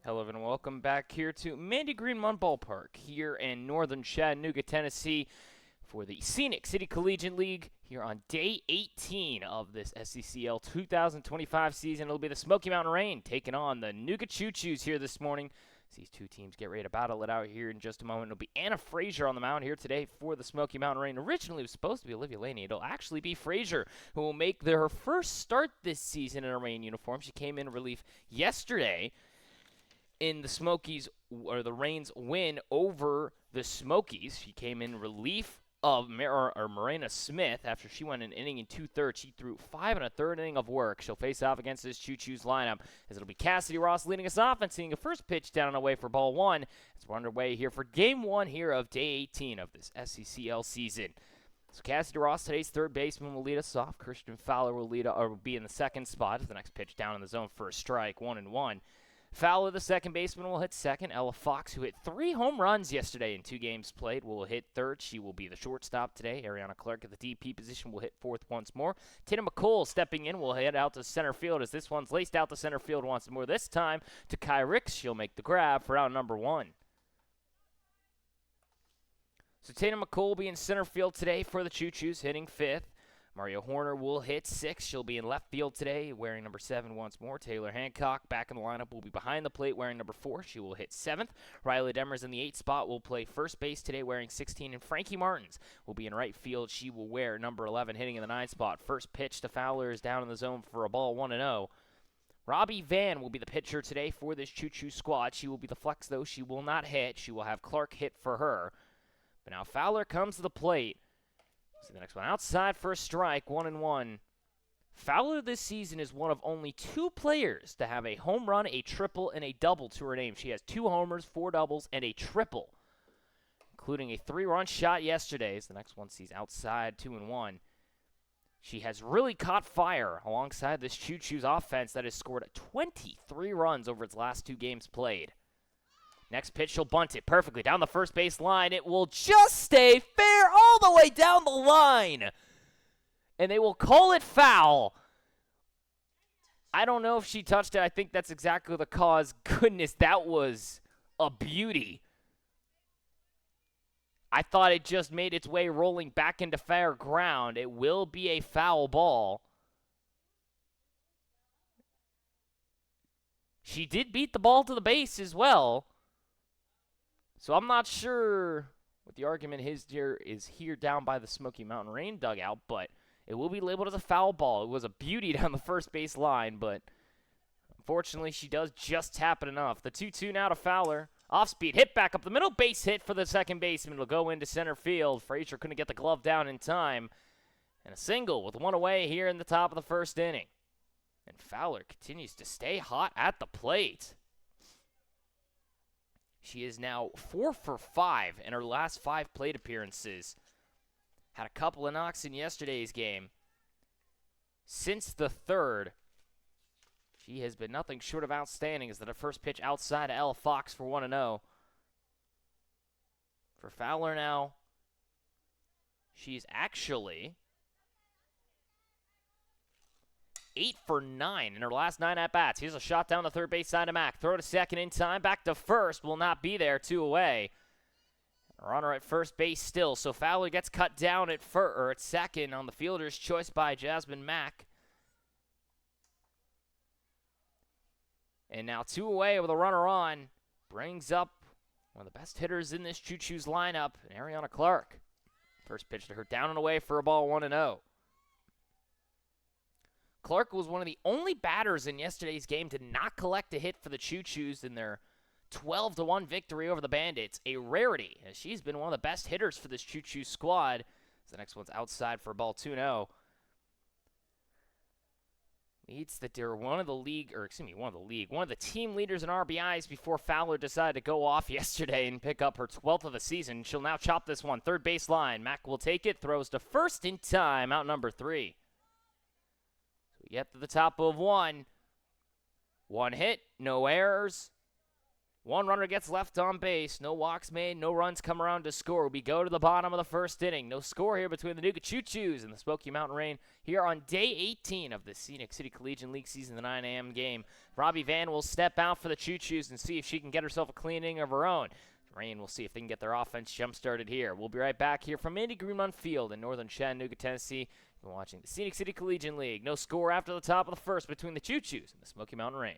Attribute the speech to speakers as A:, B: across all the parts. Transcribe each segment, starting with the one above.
A: Hello and welcome back here to Mandy Greenmont Ballpark here in northern Chattanooga, Tennessee for the Scenic City Collegiate League here on day 18 of this SCCL 2025 season. It'll be the Smoky Mountain Rain taking on the Nooga Choos here this morning. As these two teams get ready to battle it out here in just a moment. It'll be Anna Frazier on the mound here today for the Smoky Mountain Rain. Originally it was supposed to be Olivia Laney. It'll actually be Frazier who will make her first start this season in a Rain uniform. She came in relief yesterday in the Smokies, or the Rain's win over the Smokies. She came in relief of Marina Smith after she went an inning and two-thirds. She threw 5 1/3 inning of work. She'll face off against this Choos lineup as it'll be Cassidy Ross leading us off and seeing a first pitch down and away for ball one. As we're underway here for game one here of day 18 of this SCCL season. So Cassidy Ross, today's third baseman, will lead us off. Christian Fowler will be in the second spot as the next pitch down in the zone for a strike, 1-1. Fowler, the second baseman, will hit second. Ella Fox, who hit 3 home runs yesterday in 2 games played, will hit third. She will be the shortstop today. Ariana Clark at the DP position will hit fourth once more. Tatum McCool stepping in will head out to center field as this one's laced out to center field once more. This time to Kai Ricks. She'll make the grab for out number 1. So Tatum McCool will be in center field today for the Choos, hitting fifth. Maria Horner will hit 6. She'll be in left field today, wearing number 7 once more. Taylor Hancock back in the lineup will be behind the plate, wearing number 4. She will hit 7th. Riley Demers in the 8th spot will play first base today, wearing 16. And Frankie Martins will be in right field. She will wear number 11, hitting in the 9th spot. First pitch to Fowler is down in the zone for a ball, 1-0. Robbie Van will be the pitcher today for this Choo-Choo squad. She will be the flex, though. She will not hit. She will have Clark hit for her. But now Fowler comes to the plate. See the next one outside for a strike, 1-1. Fowler this season is one of only 2 players to have a home run, a triple, and a double to her name. She has 2 homers, 4 doubles, and a triple, including a 3-run shot yesterday. As the next one sees outside, 2-1. She has really caught fire alongside this Choo-Choo's offense that has scored 23 runs over its last 2 games played. Next pitch, she'll bunt it perfectly down the first base line. It will just stay fair all the way down the line. And they will call it foul. I don't know if she touched it. I think that's exactly the cause. Goodness, that was a beauty. I thought it just made its way rolling back into fair ground. It will be a foul ball. She did beat the ball to the base as well. So I'm not sure what the argument is here down by the Smoky Mountain Rain dugout, but it will be labeled as a foul ball. It was a beauty down the first base line, but unfortunately she does just tap it enough. The 2-2 now to Fowler. Off speed, hit back up the middle, base hit for the second baseman. It'll go into center field. Frazier couldn't get the glove down in time. And a single with 1 away here in the top of the first inning. And Fowler continues to stay hot at the plate. She is now 4 for 5 in her last 5 plate appearances. Had a couple of knocks in yesterday's game. Since the 3rd, she has been nothing short of outstanding as the first pitch outside to Ella Fox for 1-0. For Fowler now, she's actually 8 for 9 in her last 9 at-bats. Here's a shot down the third base side to Mack. Throw to second in time. Back to first. Will not be there. 2 away. Runner at first base still. So Fowler gets cut down at second on the fielder's choice by Jasmine Mack. And now 2 away with a runner on. Brings up one of the best hitters in this Choo-Choo's lineup, Ariana Clark. First pitch to her down and away for a ball, 1-0. Clark was one of the only batters in yesterday's game to not collect a hit for the Choo-Choos in their 12-1 victory over the Bandits. A rarity, as she's been one of the best hitters for this Choo-Choo squad. The next one's outside for a ball, 2-0. Leads that they're one of the team leaders in RBIs before Fowler decided to go off yesterday and pick up her 12th of the season. She'll now chop this one, third base line. Mack will take it, throws to first in time, out number 3. Get to the top of 1. 1 hit, no errors. One runner gets left on base. No walks made. No runs come around to score. We go to the bottom of the first inning. No score here between the Choos and the Smoky Mountain Rain here on day 18 of the Scenic City Collegiate League season, the 9 a.m. game. Robbie Van will step out for the Choos and see if she can get herself a clean inning of her own. Rain will see if they can get their offense jump-started here. We'll be right back here from Mandy Greenmont Field in northern Chattanooga, Tennessee. You're watching the Scenic City Collegiate League. No score after the top of the first between the Choos and the Smoky Mountain Rain.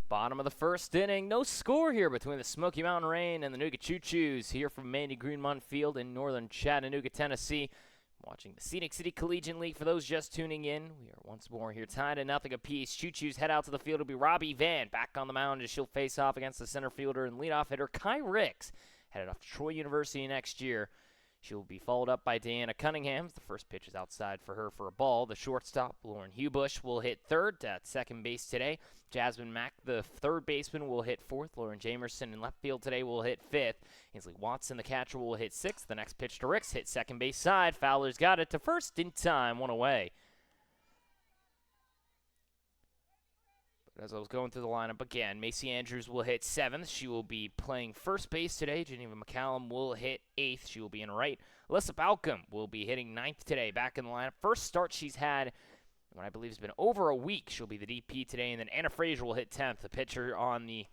A: Bottom of the first inning, no score here between the Smoky Mountain Rain and the Nooga Choos here from Mandy Greenmont Field in northern Chattanooga, Tennessee. Watching the Scenic City Collegiate League for those just tuning in. We are once more here tied at 0 apiece. Choos head out to the field. It'll be Robbie Van back on the mound as she'll face off against the center fielder and leadoff hitter Kai Ricks, headed off to Troy University next year. She will be followed up by Deanna Cunningham. The first pitch is outside for her for a ball. The shortstop, Lauren Hubush, will hit third at second base today. Jasmine Mack, the third baseman, will hit fourth. Lauren Jamerson in left field today will hit fifth. Ainsley Watson, the catcher, will hit sixth. The next pitch to Ricks, hit second base side. Fowler's got it to first in time, one away. As I was going through the lineup again, Macy Andrews will hit seventh. She will be playing first base today. Geneva McCallum will hit eighth. She will be in right. Alyssa Balcom will be hitting ninth today, back in the lineup. First start she's had, what I believe has been over a week. She'll be the DP today. And then Anna Frazier will hit 10th. The pitcher on the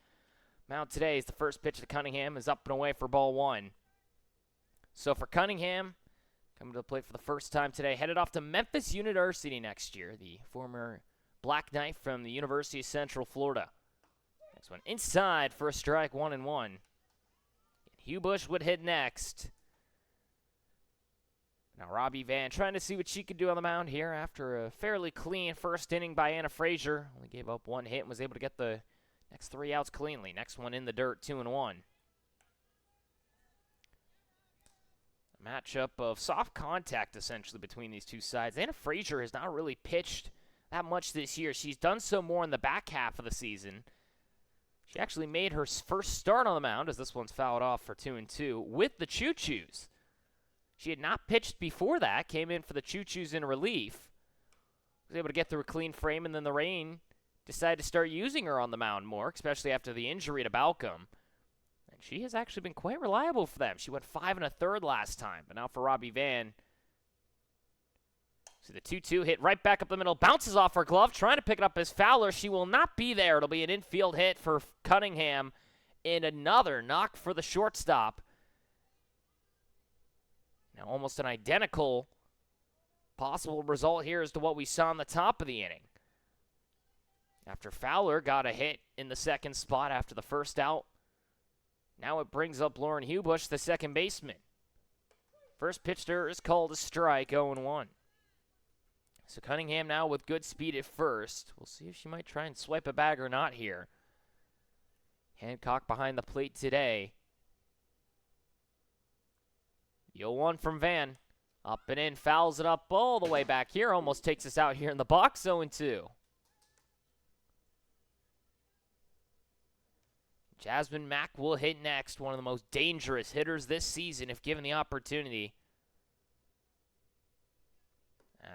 A: mound today is the first pitch to Cunningham is up and away for ball one. So for Cunningham, coming to the plate for the first time today, headed off to Memphis University next year, the former Black Knight from the University of Central Florida. Next one inside for a strike, 1-1. And Hubush would hit next. Now Robbie Van trying to see what she could do on the mound here after a fairly clean first inning by Anna Frazier. Only gave up one hit and was able to get the next three outs cleanly. Next one in the dirt, 2-1. A matchup of soft contact essentially between these two sides. Anna Frazier has not really pitched that much this year. She's done so more in the back half of the season. She actually made her first start on the mound, as this one's fouled off for 2-2, with the Choos. She had not pitched before that, came in for the Choos in relief. Was able to get through a clean frame, and then the Rain decided to start using her on the mound more, especially after the injury to Balcom. And she has actually been quite reliable for them. She went 5 1/3 last time, but now for Robbie Van. So the 2-2 hit right back up the middle, bounces off her glove, trying to pick it up as Fowler. She will not be there. It'll be an infield hit for Cunningham in another knock for the shortstop. Now almost an identical possible result here as to what we saw in the top of the inning. After Fowler got a hit in the second spot after the first out, now it brings up Lauren Hubush, the second baseman. First pitch to her is called a strike, 0-1. So Cunningham now with good speed at first. We'll see if she might try and swipe a bag or not here. Hancock behind the plate today. 0-1 from Van. Up and in, fouls it up all the way back here. Almost takes us out here in the box, 0-2. Jasmine Mack will hit next. One of the most dangerous hitters this season if given the opportunity.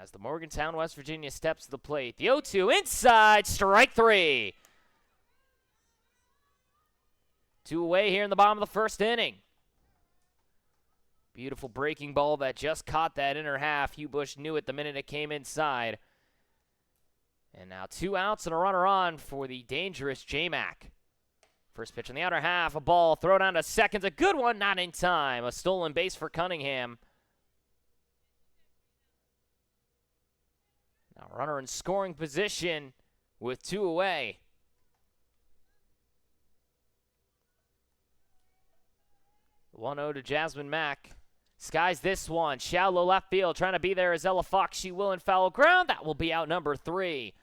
A: As the Morgantown, West Virginia steps to the plate. The 0-2 inside, strike three. 2 away here in the bottom of the first inning. Beautiful breaking ball that just caught that inner half. Hugh Bush knew it the minute it came inside. And now 2 outs and a runner on for the dangerous J-Mac. First pitch in the outer half, a ball, throw down to second, a good one, not in time. A stolen base for Cunningham. Now runner in scoring position with 2 away. The 1-0 to Jasmine Mack. Skies this one, shallow left field, trying to be there is Ella Fox. She will in foul ground. That will be out number 3.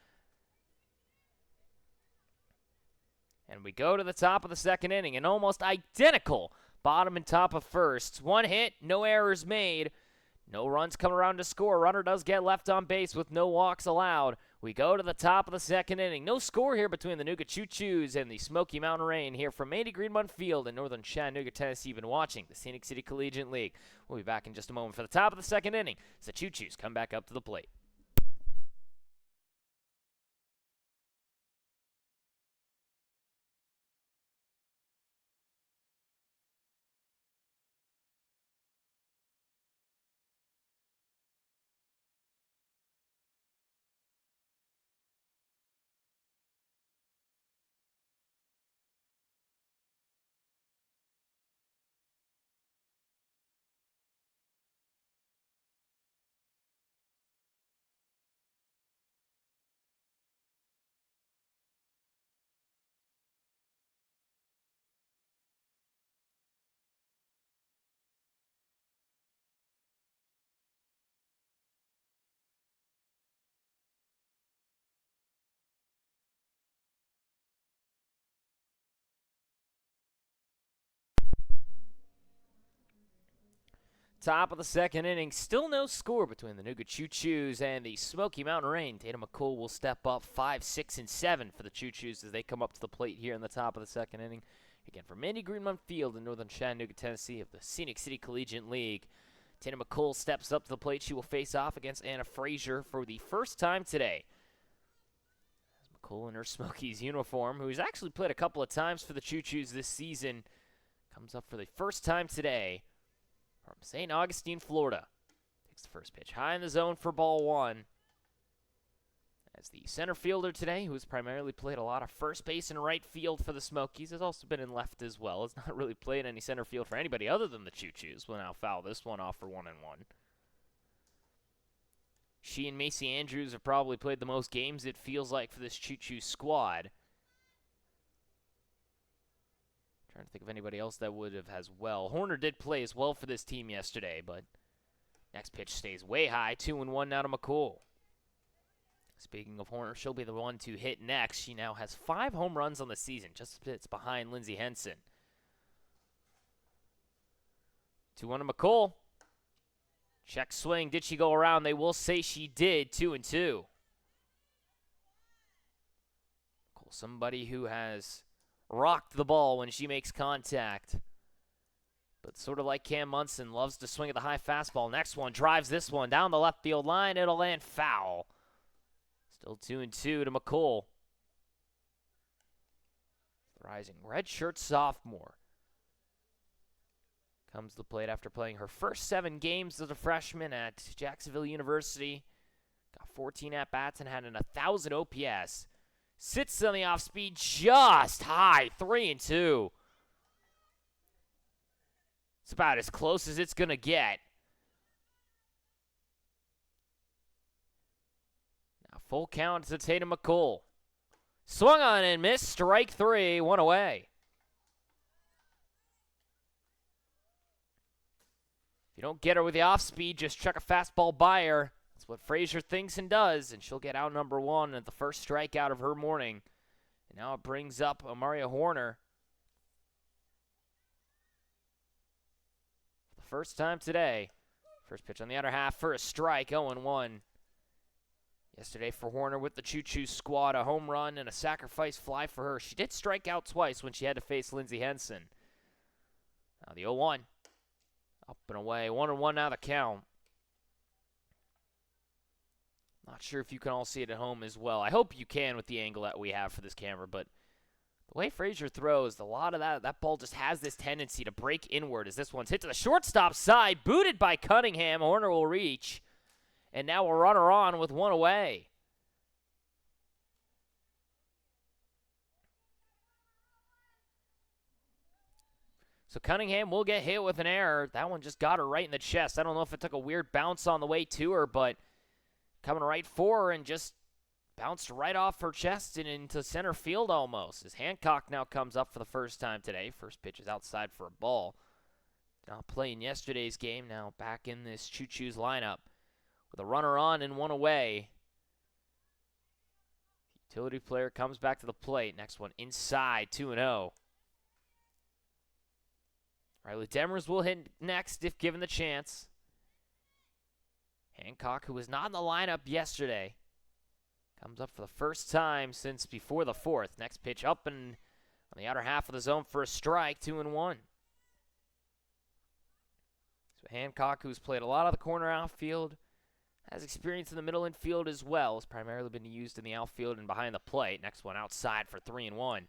A: And we go to the top of the second inning, an almost identical bottom and top of first. 1 hit, no errors made. No runs come around to score. Runner does get left on base with no walks allowed. We go to the top of the second inning. No score here between the Nooga Choos and the Smoky Mountain Rain here from Mandy Greenmont Field in northern Chattanooga, Tennessee. You've been watching the Scenic City Collegiate League. We'll be back in just a moment for the top of the second inning as the Choos come back up to the plate. Top of the second inning, still no score between the Nooga Choos and the Smoky Mountain Rain. Tatum McCool will step up 5, 6, and 7 for the Choos as they come up to the plate here in the top of the second inning. Again, from Mandy Greenmont Field in northern Chattanooga, Tennessee of the Scenic City Collegiate League. Tatum McCool steps up to the plate. She will face off against Anna Frazier for the first time today. As McCool in her Smokies uniform, who's actually played a couple of times for the Choos this season, comes up for the first time today. From St. Augustine, Florida. Takes the first pitch high in the zone for ball 1. As the center fielder today, who has primarily played a lot of first base and right field for the Smokies, has also been in left as well. Has not really played any center field for anybody other than the Choos. Will now foul this one off for 1-1. She and Macy Andrews have probably played the most games, it feels like, for this Choos squad. Trying to think of anybody else that would have as well. Horner did play as well for this team yesterday, but next pitch stays way high. 2-1 now to McCool. Speaking of Horner, she'll be the one to hit next. She now has 5 home runs on the season, just bits behind Lindsey Henson. 2-1 to McCool. Check swing. Did she go around? They will say she did. 2-2. McCool, somebody who has rocked the ball when she makes contact. But sort of like Cam Munson, loves to swing at the high fastball. Next one, drives this one down the left field line. It'll land foul. Still 2-2 to McCool. The rising redshirt sophomore comes to the plate after playing her first 7 games as a freshman at Jacksonville University. Got 14 at-bats and had an 1,000 OPS. Sits on the off-speed just high, 3-2. It's about as close as it's going to get. Now full count to Tatum McCool. Swung on and missed, strike 3, 1 away. If you don't get her with the off-speed, just chuck a fastball by her. That's what Frazier thinks and does, and she'll get out number 1 at the first strikeout of her morning. And now it brings up Amaria Horner. For the first time today. First pitch on the outer half for a strike, 0-1. Yesterday for Horner with the Choos squad, a home run and a sacrifice fly for her. She did strike out twice when she had to face Lindsey Henson. Now the 0-1. Up and away, 1-1 now the count. Not sure if you can all see it at home as well. I hope you can with the angle that we have for this camera, but The way Frazier throws, a lot of that ball just has this tendency to break inward as this one's hit to the shortstop side, booted by Cunningham. Horner will reach, and now a runner on with one away. So Cunningham will get hit with an error. That one just got her right in the chest. I don't know if it took a weird bounce on the way to her, but coming right for her and just bounced right off her chest and into center field almost. As Hancock now comes up for the first time today. First pitch is outside for a ball. Not playing yesterday's game, now back in this Choos lineup with a runner on and one away. Utility player comes back to the plate. Next one inside, 2-0. Riley Demers will hit next if given the chance. Hancock, who was not in the lineup yesterday, comes up for the first time since before the fourth. Next pitch up and on the outer half of the zone for a strike, 2-1. So Hancock, who's played a lot of the corner outfield, has experience in the middle infield as well. Has primarily been used in the outfield and behind the plate. Next one outside for 3-1.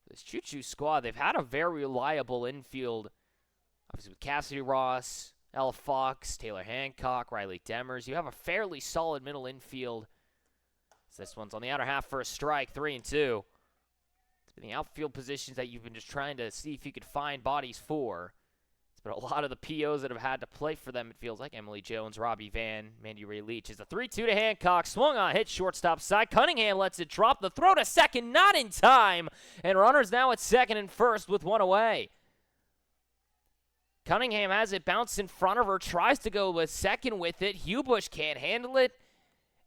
A: This Choos squad, they've had a very reliable infield. Obviously with Cassidy Ross, Ella Fox, Taylor Hancock, Riley Demers. You have a fairly solid middle infield. So this one's on the outer half for a strike, 3-2. It's been the outfield positions that you've been just trying to see if you could find bodies for. It's been a lot of the POs that have had to play for them, it feels like. Emily Jones, Robbie Van, Mandy Ray Leach. Is a 3-2 to Hancock. Swung on, hit shortstop side. Cunningham lets it drop. The throw to second, not in time. And runners now at second and first with one away. Cunningham has it bounced in front of her, tries to go with second with it. Hubush can't handle it.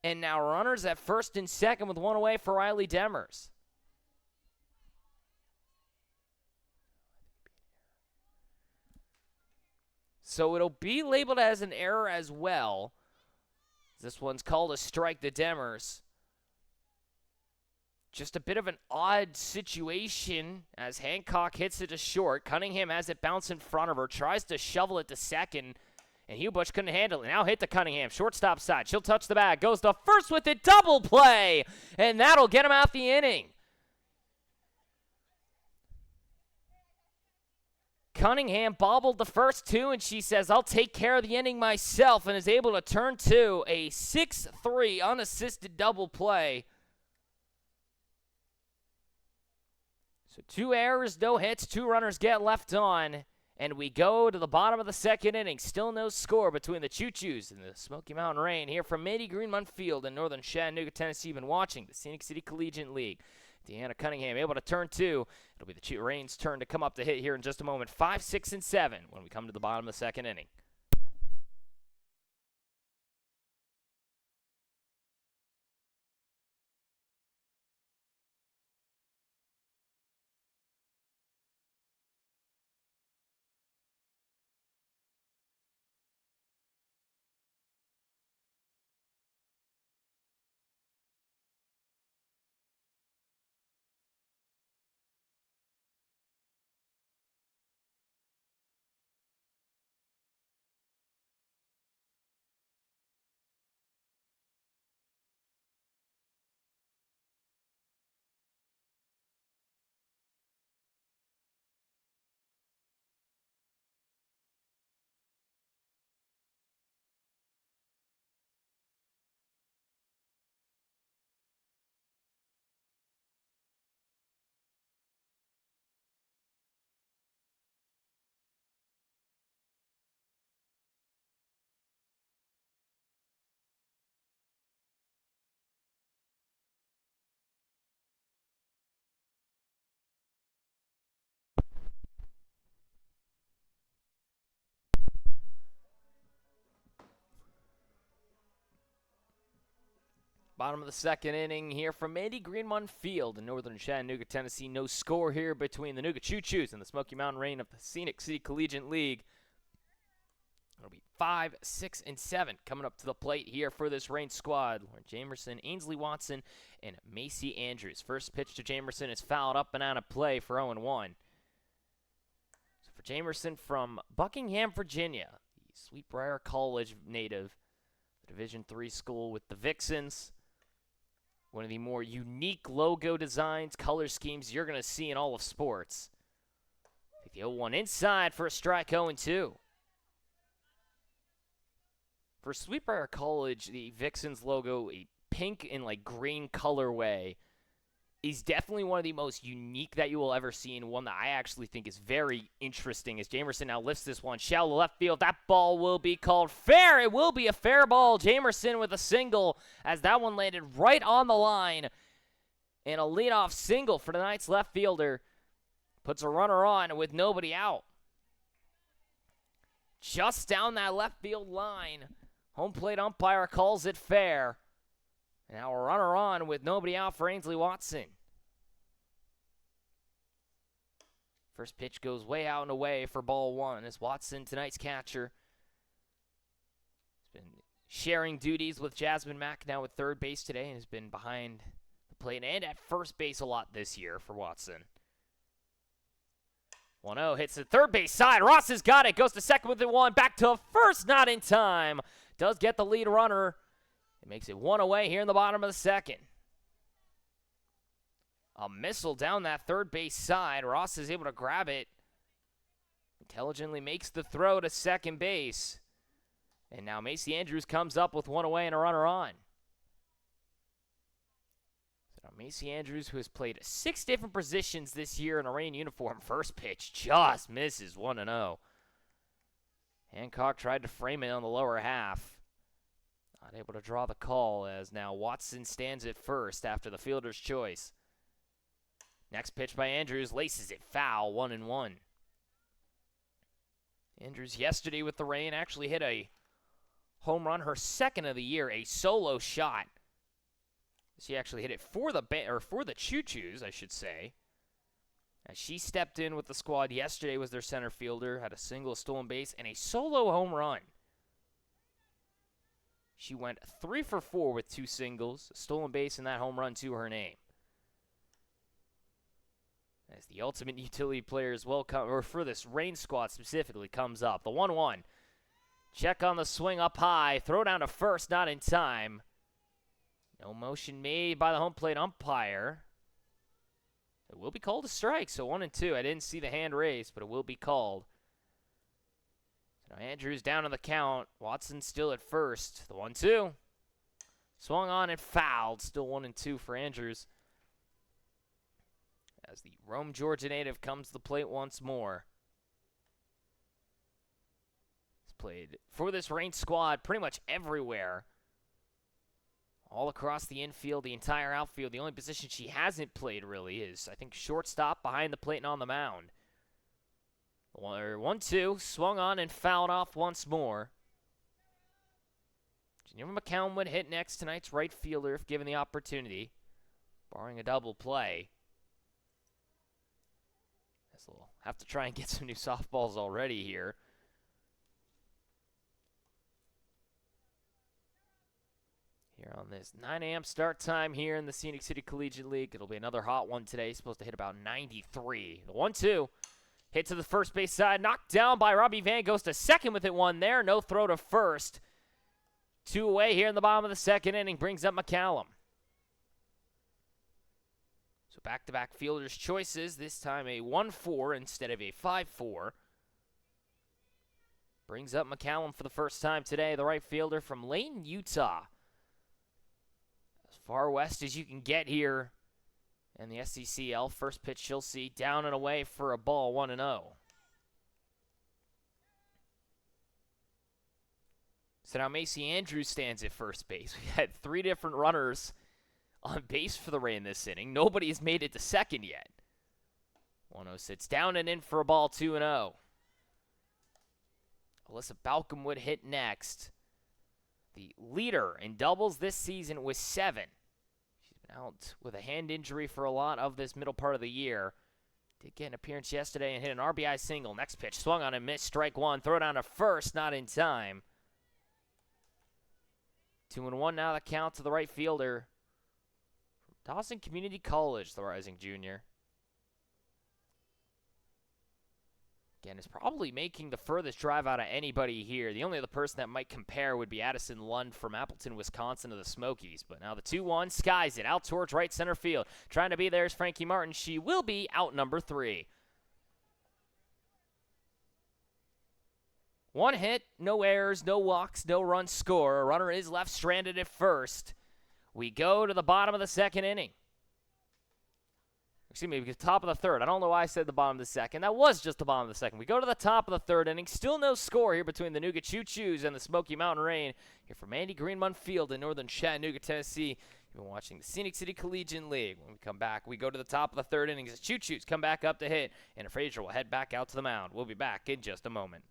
A: And now runners at first and second with one away for Riley Demers. So it'll be labeled as an error as well. This one's called a strike to Demers. Just a bit of an odd situation as Hancock hits it to short. Cunningham has it bounce in front of her, tries to shovel it to second, and Hubush couldn't handle it. Now hit to Cunningham, shortstop side. She'll touch the bag, goes to first with it, double play, and that'll get him out the inning. Cunningham bobbled the first two, and she says, I'll take care of the inning myself, and is able to turn to a 6-3 unassisted double play. So 2 errors, no hits, 2 runners get left on, and we go to the bottom of the second inning. Still no score between the Choos and the Smoky Mountain Rain here from Mandy Greenmont Field in northern Chattanooga, Tennessee. You've been watching the Scenic City Collegiate League. Deanna Cunningham able to turn 2. It'll be the Rain's turn to come up to hit here in just a moment. 5, 6, and 7 when we come to the bottom of the second inning. Bottom of the second inning here from Mandy Greenmont Field in northern Chattanooga, Tennessee. No score here between the Nooga Choos and the Smoky Mountain Rain of the Scenic City Collegiate League. It'll be 5, 6, and 7 coming up to the plate here for this Rain squad. Lauren Jamerson, Ainsley Watson, and Macy Andrews. First pitch to Jamerson is fouled up and out of play for 0-1. So for Jamerson from Buckingham, Virginia, the Sweetbriar College native, the Division III school with the Vixens. One of the more unique logo designs, color schemes you're going to see in all of sports. Take the 0-1 inside for a strike, 0-2. For Sweetbriar College, the Vixens logo, a pink and like green colorway, is definitely one of the most unique that you will ever see, and one that I actually think is very interesting as Jamerson now lifts this one. Shallow left field. That ball will be called fair. It will be a fair ball. Jamerson with a single as that one landed right on the line. And a leadoff single for tonight's left fielder. Puts a runner on with nobody out. Just down that left field line. Home plate umpire calls it fair. Now a runner on with nobody out for Ainsley Watson. First pitch goes way out and away for ball one as Watson, tonight's catcher, has been sharing duties with Jasmine Mack now at third base today and has been behind the plate and at first base a lot this year for Watson. 1-0 hits the third base side. Ross has got it. Goes to second with the one. Back to first, not in time. Does get the lead runner. It makes it one away here in the bottom of the second. A missile down that third base side. Ross is able to grab it. Intelligently makes the throw to second base. And now Macy Andrews comes up with one away and a runner on. So now Macy Andrews, who has played 6 different positions this year in a Reign uniform. First pitch just misses 1-0. Hancock tried to frame it on the lower half. Not able to draw the call as now Watson stands at first after the fielder's choice. Next pitch by Andrews, laces it foul, 1-1. Andrews yesterday with the Reign actually hit a home run, her second of the year, a solo shot. She actually hit it for the Choos, I should say. As she stepped in with the squad yesterday, was their center fielder, had a single, stolen base, and a solo home run. She went 3 for 4 with 2 singles, a stolen base, and that home run to her name. As the ultimate utility player as well, or for this Reign squad specifically, comes up. The 1-1. Check on the swing up high. Throw down to first, not in time. No motion made by the home plate umpire. It will be called a strike, so 1-2. I didn't see the hand raised, but it will be called. So now Andrews down on the count. Watson still at first. The 1-2. Swung on and fouled. Still 1-2 for Andrews. As the Rome, Georgia native comes to the plate once more. He's played for this Reign squad pretty much everywhere. All across the infield, the entire outfield. The only position she hasn't played really is, I think, shortstop, behind the plate and on the mound. 1-2, swung on and fouled off once more. Geneva McCown would hit next, tonight's right fielder if given the opportunity, barring a double play. We'll have to try and get some new softballs already here. Here on this 9 a.m. start time here in the Scenic City Collegiate League. It'll be another hot one today. Supposed to hit about 93. The 1-2. Hit to the first base side. Knocked down by Robbie Van. Goes to second with it, one there. No throw to first. 2 away here in the bottom of the second inning. Brings up McCallum. So back-to-back fielders' choices. This time a 1-4 instead of a 5-4. Brings up McCallum for the first time today. The right fielder from Layton, Utah. As far west as you can get here in the SCCL. First pitch she'll see down and away for a ball, 1-0. So now Macy Andrews stands at first base. We had 3 different runners on base for the Reign this inning. Nobody has made it to second yet. 1-0 sits down and in for a ball, 2-0. Alyssa Balcom would hit next. The leader in doubles this season was 7. She's been out with a hand injury for a lot of this middle part of the year. Did get an appearance yesterday and hit an RBI single. Next pitch, swung on and missed, strike 1. Throw down to first, not in time. 2-1 now the count to the right fielder. Dawson Community College, the rising junior. Again, is probably making the furthest drive out of anybody here. The only other person that might compare would be Addison Lund from Appleton, Wisconsin to the Smokies. But now the 2-1 skies it out towards right center field. Trying to be there is Frankie Martin. She will be out number 3. 1 hit, no errors, no walks, no runs score. A runner is left stranded at first. We go to the bottom of the second inning. Excuse me, top of the third. I don't know why I said the bottom of the second. That was just the bottom of the second. We go to the top of the third inning. Still no score here between the Nougat Choos and the Smoky Mountain Rain. Here from Andy Greenmont Field in northern Chattanooga, Tennessee. You've been watching the Scenic City Collegiate League. When we come back, we go to the top of the third inning. The Choos come back up to hit, and Frazier will head back out to the mound. We'll be back in just a moment.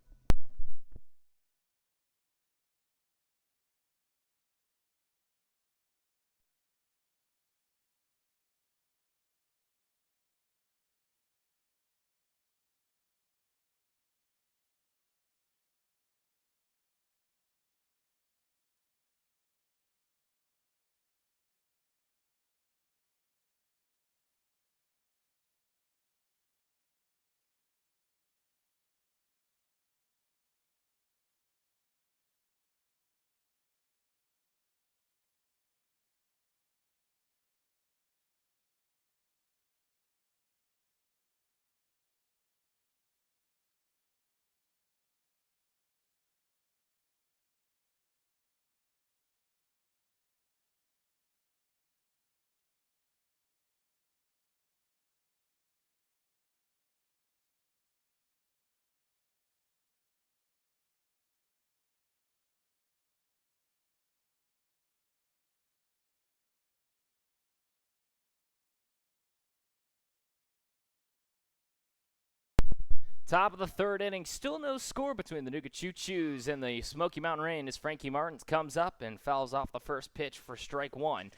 A: Top of the third inning, still no score between the Nougat Choos and the Smoky Mountain Rain as Frankie Martins comes up and fouls off the first pitch for strike 1.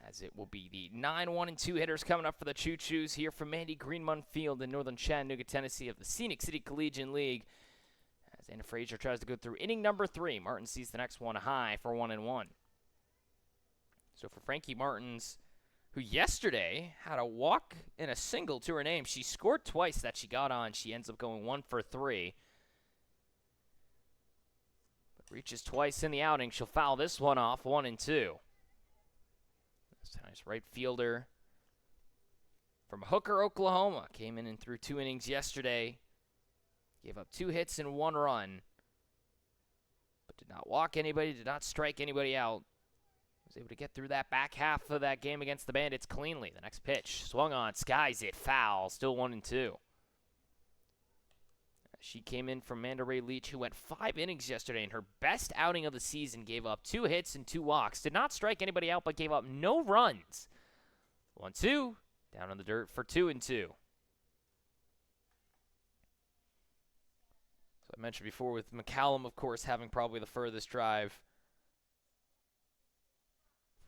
A: As it will be the 9-1-2 hitters coming up for the Choos here from Andy Greenmont Field in northern Chattanooga, Tennessee of the Scenic City Collegiate League. As Anna Frazier tries to go through inning number 3, Martin sees the next one high for 1-1. So for Frankie Martins, who yesterday had a walk and a single to her name. She scored twice that she got on. She ends up going 1 for 3. But reaches twice in the outing. She'll foul this one off, 1-2. That's a nice right fielder from Hooker, Oklahoma. Came in and threw 2 innings yesterday. Gave up 2 hits and 1 run. But did not walk anybody, did not strike anybody out. Was able to get through that back half of that game against the Bandits cleanly. The next pitch, swung on, skies it, foul, still 1-2. She came in from Amanda Ray Leach, who went 5 innings yesterday in her best outing of the season, gave up 2 hits and 2 walks, did not strike anybody out, but gave up no runs. 1-2, down on the dirt for 2-2. So I mentioned before with McCallum, of course, having probably the furthest drive.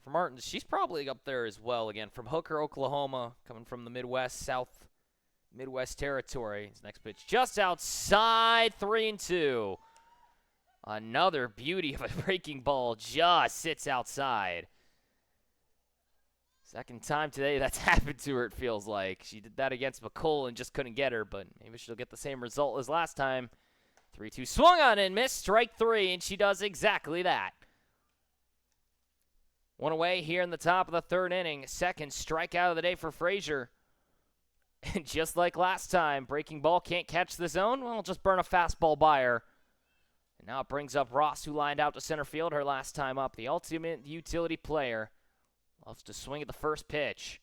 A: For Martins, she's probably up there as well. Again, from Hooker, Oklahoma, coming from the Midwest territory. His next pitch just outside, 3-2. Another beauty of a breaking ball just sits outside. Second time today that's happened to her, it feels like. She did that against McCole and just couldn't get her, but maybe she'll get the same result as last time. 3-2, swung on and missed, strike 3, and she does exactly that. 1 away here in the top of the third inning. Second strikeout of the day for Frazier. And just like last time, breaking ball can't catch the zone. Well, just burn a fastball by her. And now it brings up Ross, who lined out to center field her last time up. The ultimate utility player. Loves to swing at the first pitch.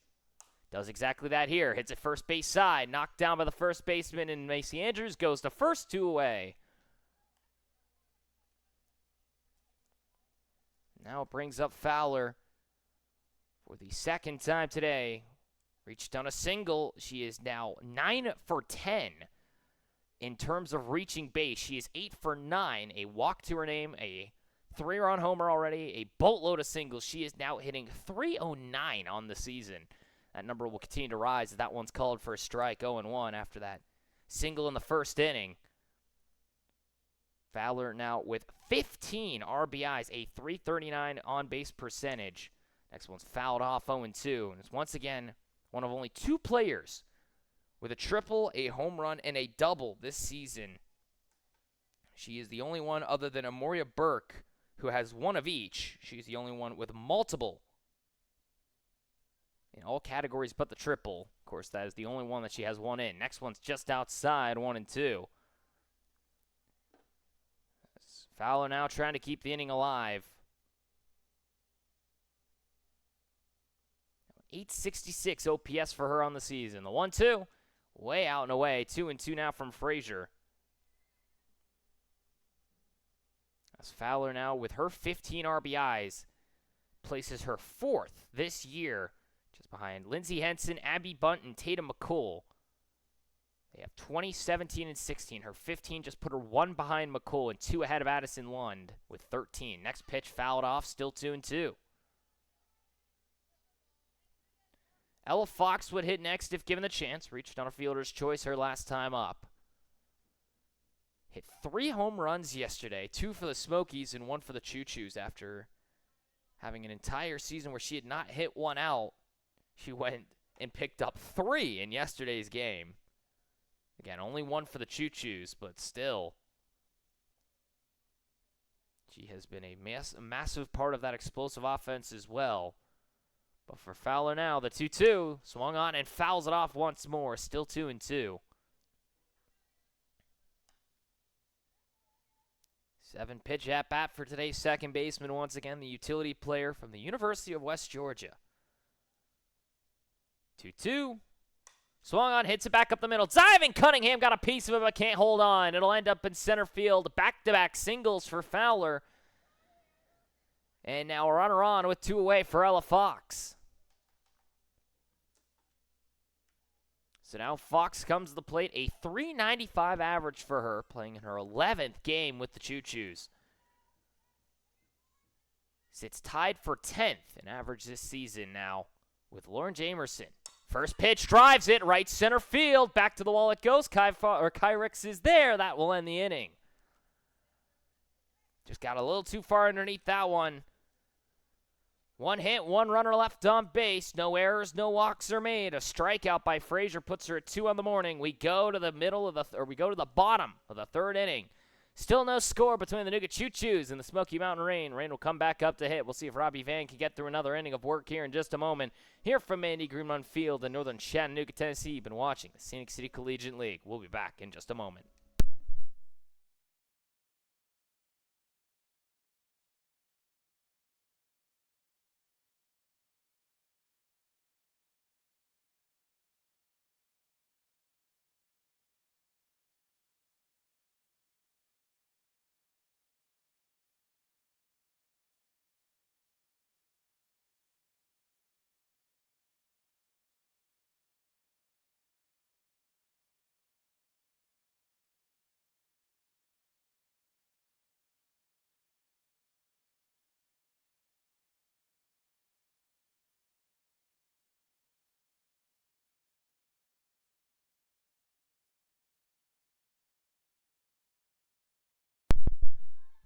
A: Does exactly that here. Hits it first base side. Knocked down by the first baseman, and Macy Andrews goes to first, 2 away. Now it brings up Fowler for the second time today. Reached on a single. She is now 9 for 10 in terms of reaching base. She is 8 for 9. A walk to her name, a 3-run homer already, a boatload of singles. She is now hitting .309 on the season. That number will continue to rise as that one's called for a strike, 0-1 after that single in the first inning. Fowler now with 15 RBIs, a .339 on-base percentage. Next one's fouled off, 0-2. And it's once again one of only 2 players with a triple, a home run, and a double this season. She is the only one other than Amoria Burke who has one of each. She's the only one with multiple in all categories but the triple. Of course, that is the only one that she has one in. Next one's just outside, 1 and 2. Fowler now trying to keep the inning alive. 866 OPS for her on the season. The 1-2, way out and away. 2 and 2 now from Frazier. As Fowler now, with her 15 RBIs, places her 4th this year, just behind Lindsey Henson, Abby Bunt, and Tatum McCool. They have 20, 17, and 16. Her 15 just put her 1 behind McCool and 2 ahead of Addison Lund with 13. Next pitch fouled off, still 2 and 2. Ella Fox would hit next if given the chance. Reached on a fielder's choice her last time up. Hit 3 home runs yesterday, 2 for the Smokies and 1 for the Choos after having an entire season where she had not hit 1 out. She went and picked up 3 in yesterday's game. Again, only 1 for the Choos, but still. She has been a massive part of that explosive offense as well. But for Fowler now, the 2-2 swung on and fouls it off once more. Still 2 and 2. 7-pitch at bat for today's second baseman. Once again, the utility player from the University of West Georgia. 2-2. Swung on, hits it back up the middle. Diving Cunningham got a piece of it but can't hold on. It'll end up in center field. Back-to-back singles for Fowler. And now a runner on with 2 away for Ella Fox. So now Fox comes to the plate, a .395 average for her, playing in her 11th game with the Choos. Sits tied for 10th in average this season now with Lauren Jamerson. First pitch drives it right center field. Back to the wall it goes. Kyrix is there. That will end the inning. Just got a little too far underneath that one. 1 hit, 1 runner left on base. No errors, no walks are made. A strikeout by Frazier puts her at 2 on the morning. We go to the bottom of the 3rd inning. Still no score between the Nougat Choos and the Smoky Mountain Rain. Rain will come back up to hit. We'll see if Robbie Van can get through another inning of work here in just a moment. Here from Mandy Greenrun Field in northern Chattanooga, Tennessee. You've been watching the Scenic City Collegiate League. We'll be back in just a moment.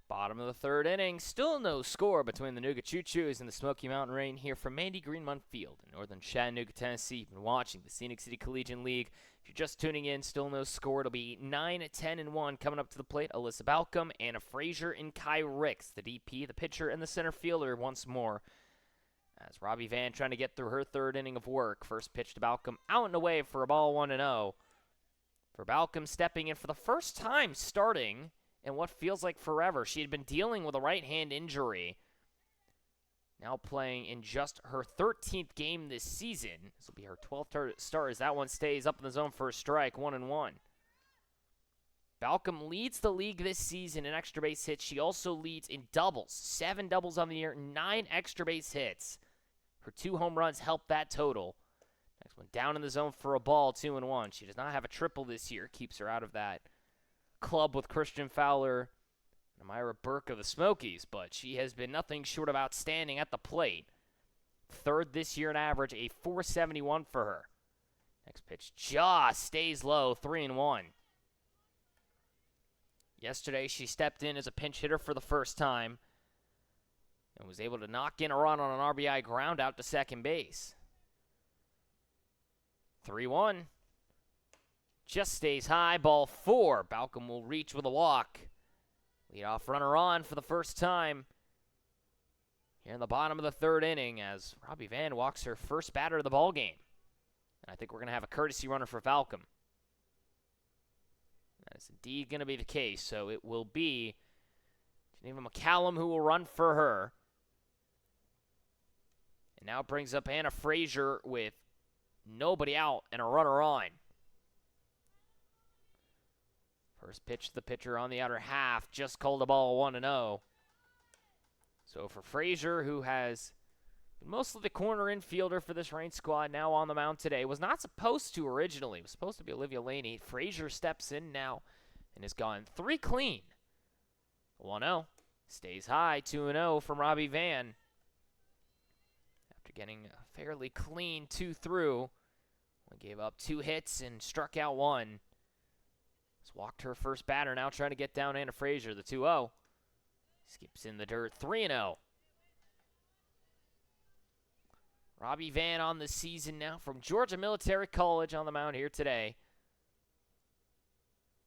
A: Bottom of the 3rd inning, still no score between the Nougat Choos and the Smoky Mountain Rain here from Mandy Greenrun Field in northern Chattanooga, Tennessee. You've been watching the Scenic City Collegiate League. If you're just tuning in, still no score. It'll be 9, 10, and 1 coming up to the plate. Alyssa Balcom, Anna Frazier, and Kyrix, the DP, the pitcher, and the center fielder once more. As Robbie Van trying to get through her 3rd inning of work. First pitch to Balcom, out and away for a ball 1-0. For Balcom stepping in for the first time starting in what feels like forever. She had been dealing with a right hand injury. Now playing in just her 13th game this season. This will be her 12th start as that one stays up in the zone for a strike, 1-1. Balcom leads the league this season in extra base hits. She also leads in doubles. 7 doubles on the year, 9 extra base hits. Her 2 home runs help that total. Next one down in the zone for a ball, 2-1. She does not have a triple this year. Keeps her out of that club with Christian Fowler and Myra Burke of the Smokies, but she has been nothing short of outstanding at the plate. 3rd this year in average, a .471 for her. Next pitch just stays low, 3-1. Yesterday, she stepped in as a pinch hitter for the first time and was able to knock in a run on an RBI ground out to second base. 3-1. just stays high. Ball 4. Balcom will reach with a walk. Leadoff runner on for the first time here in the bottom of the third inning as Robbie Van walks her first batter of the ball game. And I think we're going to have a courtesy runner for Balcom. That is indeed going to be the case. So it will be Geneva McCallum who will run for her. And now it brings up Anna Frazier with nobody out and a runner on. First pitch to the pitcher on the outer half. Just called the ball 1-0. So for Frazier, who has been mostly the corner infielder for this Reign squad, now on the mound today, was not supposed to originally. It was supposed to be Olivia Laney. Frazier steps in now and has gone 3 clean. 1-0. Stays high. 2-0 from Robbie Van. After getting a fairly clean 2 through. We gave up 2 hits and struck out 1. Has walked her first batter, now trying to get down Anna Frazier, the 2-0. Skips in the dirt, 3-0. Robbie Van on the season now from Georgia Military College on the mound here today.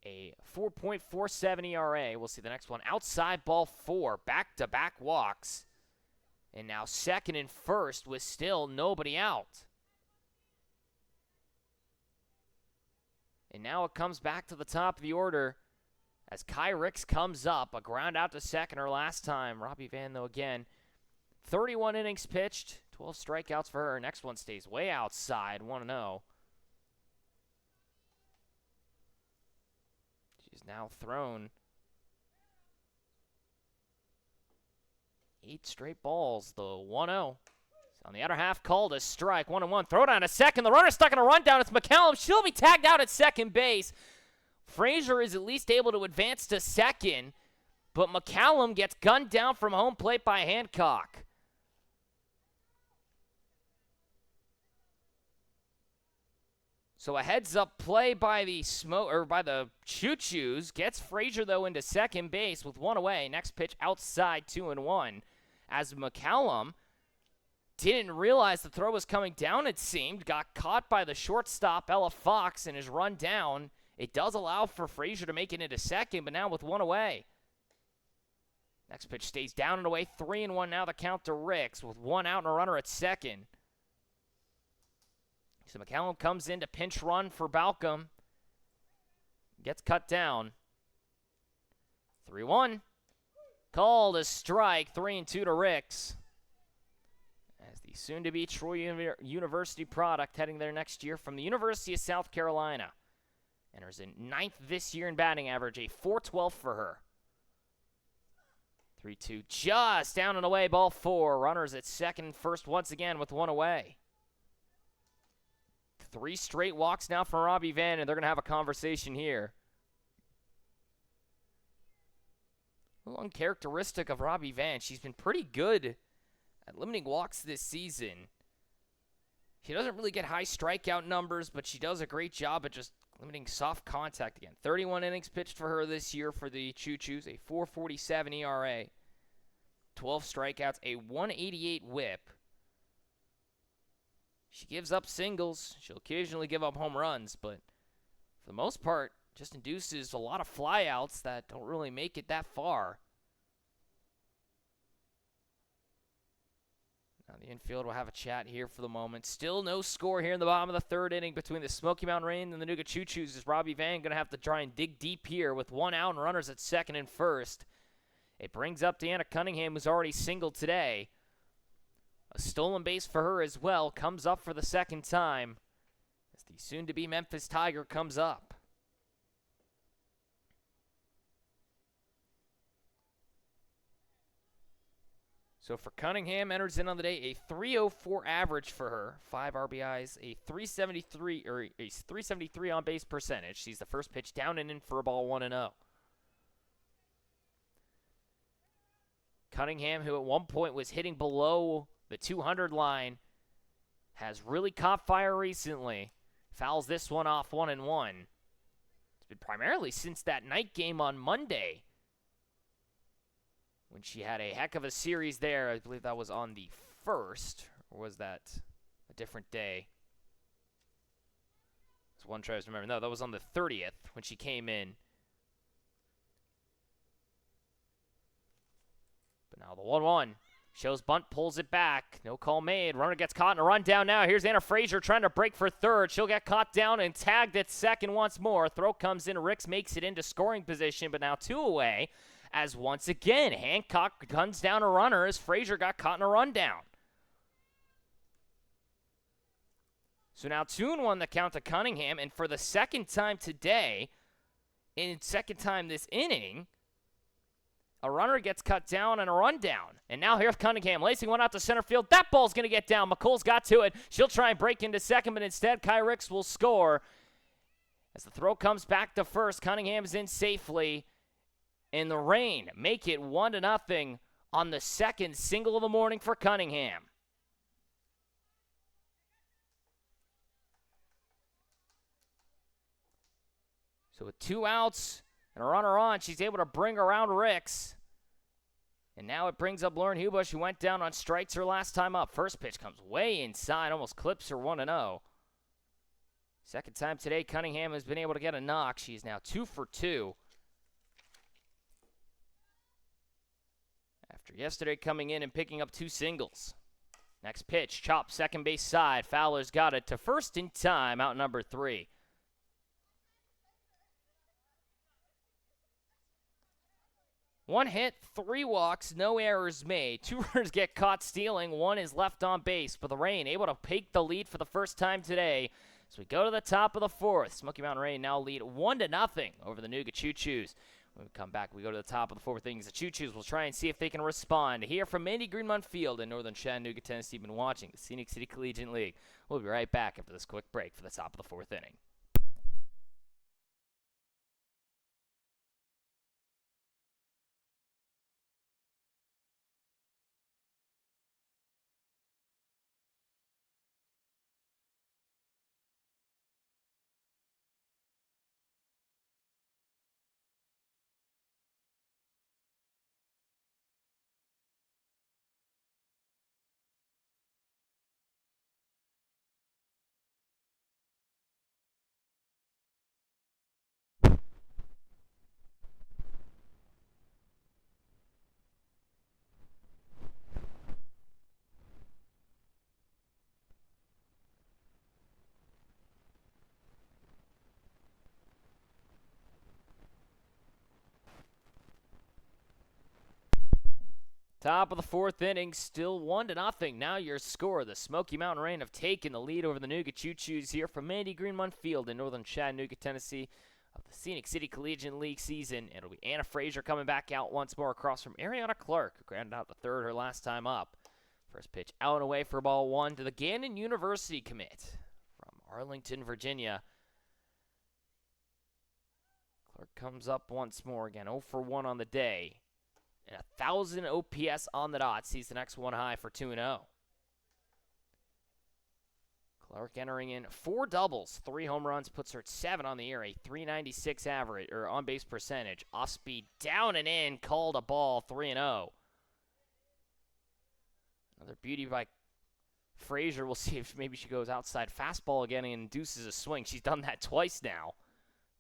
A: A 4.47 ERA. We'll see the next one. Outside ball 4, back-to-back walks. And now second and first with still nobody out. And now it comes back to the top of the order as Kai Ricks comes up. A ground out to second her last time. Robbie Van, though, again, 31 innings pitched, 12 strikeouts for her. Next one stays way outside, 1-0. She's now thrown 8 straight balls, the 1-0. On the outer half, called a strike. 1-1. Throw down to second. The runner's stuck in a rundown. It's McCallum. She'll be tagged out at second base. Frazier is at least able to advance to second, but McCallum gets gunned down from home plate by Hancock. So a heads-up play by the Choos gets Frazier though into second base with 1 away. Next pitch outside, 2-1. As McCallum didn't realize the throw was coming down, it seemed. Got caught by the shortstop, Ella Fox, and is run down. It does allow for Frazier to make it into second, but now with 1 away. Next pitch stays down and away. 3-1 now the count to Ricks with 1 out and a runner at second. So McCallum comes in to pinch run for Balcom. Gets cut down. 3-1. Called a strike. 3-2 to Ricks. As the soon-to-be Troy University product heading there next year from the University of South Carolina. Enters in 9th this year in batting average, a .412 for her. 3-2 just down and away, ball 4. Runners at second and first once again with 1 away. 3 straight walks now from Robbie Van, and they're going to have a conversation here. A little uncharacteristic of Robbie Van. She's been pretty good at limiting walks this season. She doesn't really get high strikeout numbers, but she does a great job at just limiting soft contact again. 31 innings pitched for her this year for the Choos, a .447 ERA. 12 strikeouts, a .188 whip. She gives up singles. She'll occasionally give up home runs, but for the most part, just induces a lot of flyouts that don't really make it that far. Now the infield will have a chat here for the moment. Still no score here in the bottom of the third inning between the Smoky Mountain Reign and the Nuga Choos. Is Robbie Van going to have to try and dig deep here with 1 out and runners at second and first. It brings up Deanna Cunningham, who's already singled today. A stolen base for her as well. Comes up for the second time as the soon-to-be Memphis Tiger comes up. So for Cunningham, enters in on the day a .304 average for her. 5 RBIs, a .373 on base percentage. She's the first pitch down and in for a ball 1-0. Cunningham, who at one point was hitting below the 200 line, has really caught fire recently. Fouls this one off 1-1. It's been primarily since that night game on Monday when she had a heck of a series there. I believe that was on the 1st, or was that a different day? That's one try I remember. No, that was on the 30th when she came in. But now the 1-1. Choos bunt, pulls it back. No call made. Runner gets caught in a run down now. Here's Anna Frazier trying to break for third. She'll get caught down and tagged at second once more. Throw comes in. Ricks makes it into scoring position, but now 2 away as once again Hancock guns down a runner as Frazier got caught in a run down. So now 2-1 the count to Cunningham, and for the second time today, and second time this inning, a runner gets cut down and a run down. And now here's Cunningham lacing one out to center field. That ball's going to get down. McCool's got to it. She'll try and break into second, but instead Kai Ricks will score. As the throw comes back to first, Cunningham's in safely. And the Rain make it 1-0 on the second single of the morning for Cunningham. So with 2 outs and a runner on, she's able to bring around Ricks. And now it brings up Lauren Hubush, who went down on strikes her last time up. First pitch comes way inside, almost clips her 1-0. Second time today, Cunningham has been able to get a knock. She's now 2 for 2. After yesterday coming in and picking up 2 singles. Next pitch, chop, second base side. Fowler's got it to first in time, out number 3. One hit, 3 walks, no errors made. 2 runners get caught stealing. 1 is left on base, but the Rain able to take the lead for the first time today. So we go to the top of the 4th. Smoky Mountain Rain now lead 1-0 over the Nuga Choos. When we come back, we go to the top of the 4th innings. The Choos will try and see if they can respond. Here from Mandy Greenmont Field in northern Chattanooga, Tennessee, you've been watching the Scenic City Collegiate League. We'll be right back after this quick break for the top of the 4th inning. Top of the 4th inning, still 1-0. Now your score. The Smoky Mountain Rain have taken the lead over the Nuga Choos here from Mandy Greenmont Field in northern Chattanooga, Tennessee of the Scenic City Collegiate League season. It'll be Anna Frazier coming back out once more across from Ariana Clark, who grounded out the 3rd her last time up. First pitch out and away for ball 1 to the Gannon University commit from Arlington, Virginia. Clark comes up once more again, 0 for 1 on the day. And 1,000 OPS on the dot. Sees the next one high for 2-0. Clark entering in 4 doubles, 3 home runs, puts her at 7 on the year, a .396 average, or on-base percentage. Off speed, down and in, called a ball, 3-0. Another beauty by Frazier. We'll see if maybe she goes outside fastball again and induces a swing. She's done that twice now.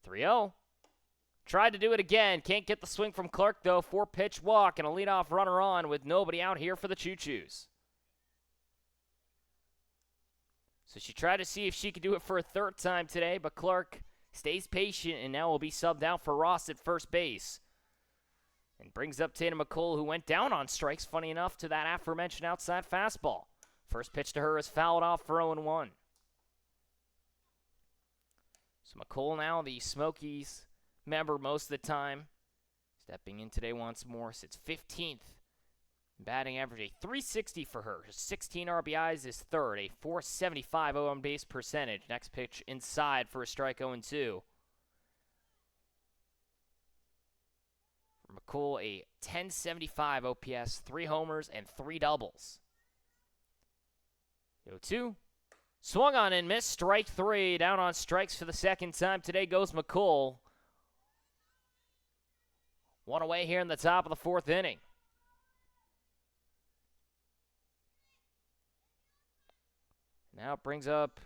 A: 3-0. Tried to do it again. Can't get the swing from Clark, though. 4-pitch walk and a leadoff runner on with nobody out here for the Choos. So she tried to see if she could do it for a 3rd time today, but Clark stays patient and now will be subbed out for Ross at first base. And brings up Tatum McCool, who went down on strikes, funny enough, to that aforementioned outside fastball. First pitch to her is fouled off for 0-1. So McCool now, the Smokies member most of the time. Stepping in today once more, sits 15th. Batting average, a .360 for her. 16 RBIs is 3rd, a .475 on-base percentage. Next pitch inside for a strike 0-2. For McCool, a .1075 OPS, 3 homers, and 3 doubles. 0-2. Swung on and missed, strike 3. Down on strikes for the second time today goes McCool. 1 away here in the top of the 4th inning. Now it brings up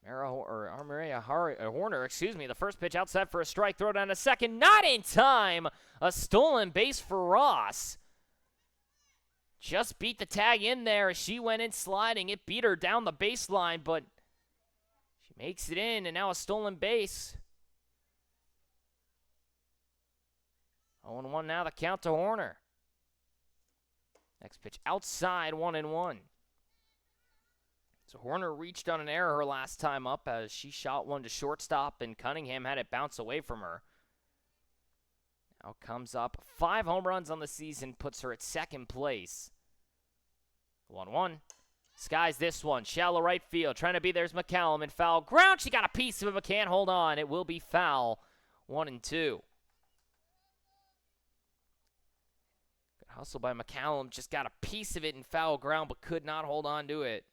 A: Maria Horner, the first pitch outside for a strike, throw down a second, not in time. A stolen base for Ross. Just beat the tag in there as she went in sliding. It beat her down the baseline, but she makes it in, and now a stolen base. 0-1 now, the count to Horner. Next pitch outside, 1-1. So Horner reached on an error her last time up as she shot one to shortstop, and Cunningham had it bounce away from her. Now comes up 5 home runs on the season, puts her at second place. 1-1. Skies this one. Shallow right field. Trying to be there's McCallum in foul ground. She got a piece of it but can't hold on. It will be foul. 1-2. Good hustle by McCallum. Just got a piece of it in foul ground but could not hold on to it.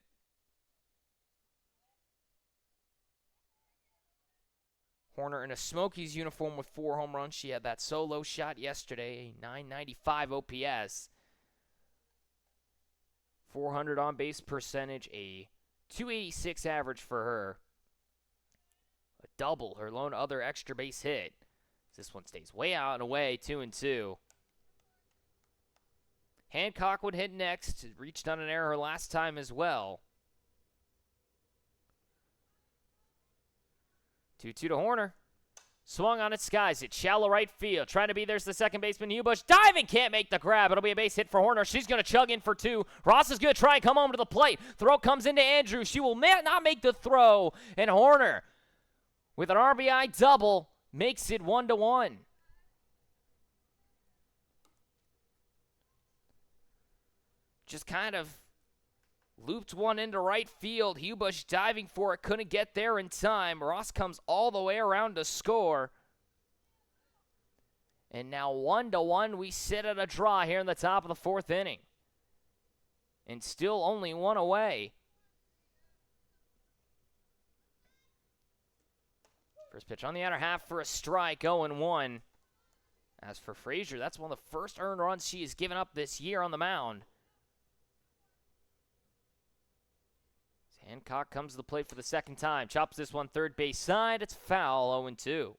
A: Horner in a Smokies uniform with 4 home runs. She had that solo shot yesterday, a .995 OPS. 400 on base percentage, a .286 average for her. A double, her lone other extra base hit. This one stays way out and away, 2-2. Hancock would hit next. Reached on an error last time as well. 2-2 to Horner. Swung on it, skies it. Shallow right field. Trying to be there's the second baseman, Hubush. Diving, can't make the grab. It'll be a base hit for Horner. She's going to chug in for 2. Ross is going to try and come home to the plate. Throw comes into Andrews. She will not make the throw. And Horner, with an RBI double, makes it 1-1. Just kind of looped one into right field. Hubush diving for it. Couldn't get there in time. Ross comes all the way around to score. And now 1-1. We sit at a draw here in the top of the 4th inning. And still only 1 away. First pitch on the outer half for a strike. 0-1. As for Frazier, that's one of the first earned runs she has given up this year on the mound. Hancock comes to the plate for the second time. Chops this one third base side. It's foul, 0-2.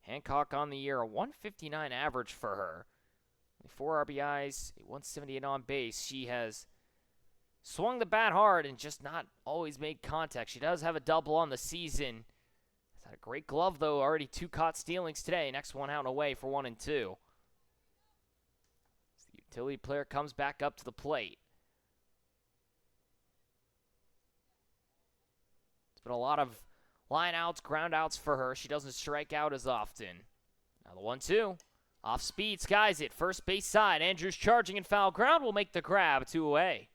A: Hancock on the year, a .159 average for her. 4 RBIs, a .178 on base. She has swung the bat hard and just not always made contact. She does have a double on the season. Has had a great glove, though. Already 2 caught stealings today. Next one out and away for 1-2. Utility player comes back up to the plate. It's been a lot of line outs, ground outs for her. She doesn't strike out as often. Now the 1-2. Off speed, skies it. First base side. Andrews charging in foul ground will make the grab. 2 away.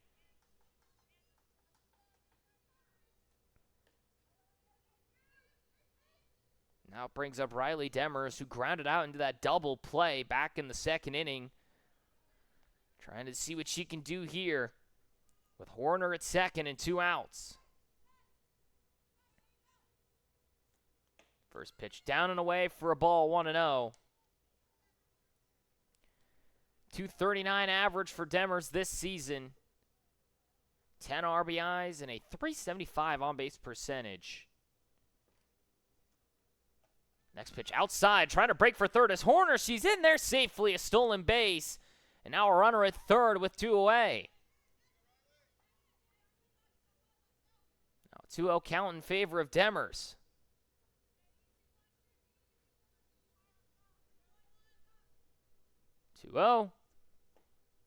A: Now it brings up Riley Demers, who grounded out into that double play back in the 2nd inning. Trying to see what she can do here with Horner at second and 2 outs. First pitch down and away for a ball, 1-0. 239 average for Demers this season. 10 RBIs and a .375 on-base percentage. Next pitch outside, trying to break for third as Horner. She's in there safely, a stolen base. And now a runner at third with 2 away. Now 2-0 count in favor of Demers. 2-0.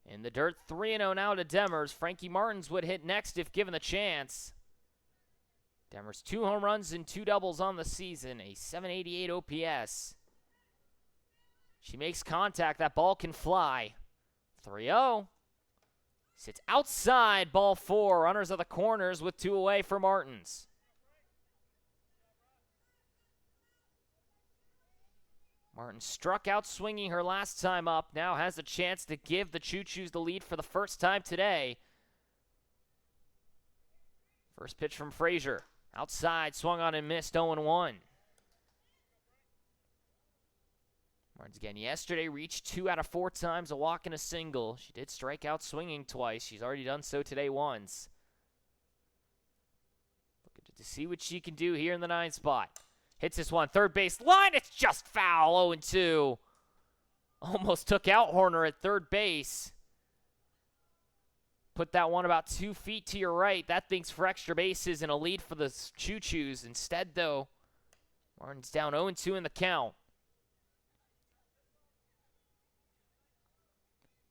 A: In the dirt, 3-0 now to Demers. Frankie Martins would hit next if given the chance. Demers 2 home runs and 2 doubles on the season, a .788 OPS. She makes contact. That ball can fly. 3-0. Sits outside, ball 4. Runners at the corners with 2 away for Martins. Martins struck out swinging her last time up. Now has a chance to give the Choos the lead for the first time today. First pitch from Frazier. Outside, swung on and missed, 0-1. Martins again yesterday reached 2 out of 4 times, a walk and a single. She did strike out swinging twice. She's already done so today once. Looking to see what she can do here in the 9 spot. Hits this one, third base line. It's just foul, 0-2. Almost took out Horner at third base. Put that one about 2 feet to your right. That thing's for extra bases and a lead for the Choos. Instead, though, Martins down 0-2 in the count.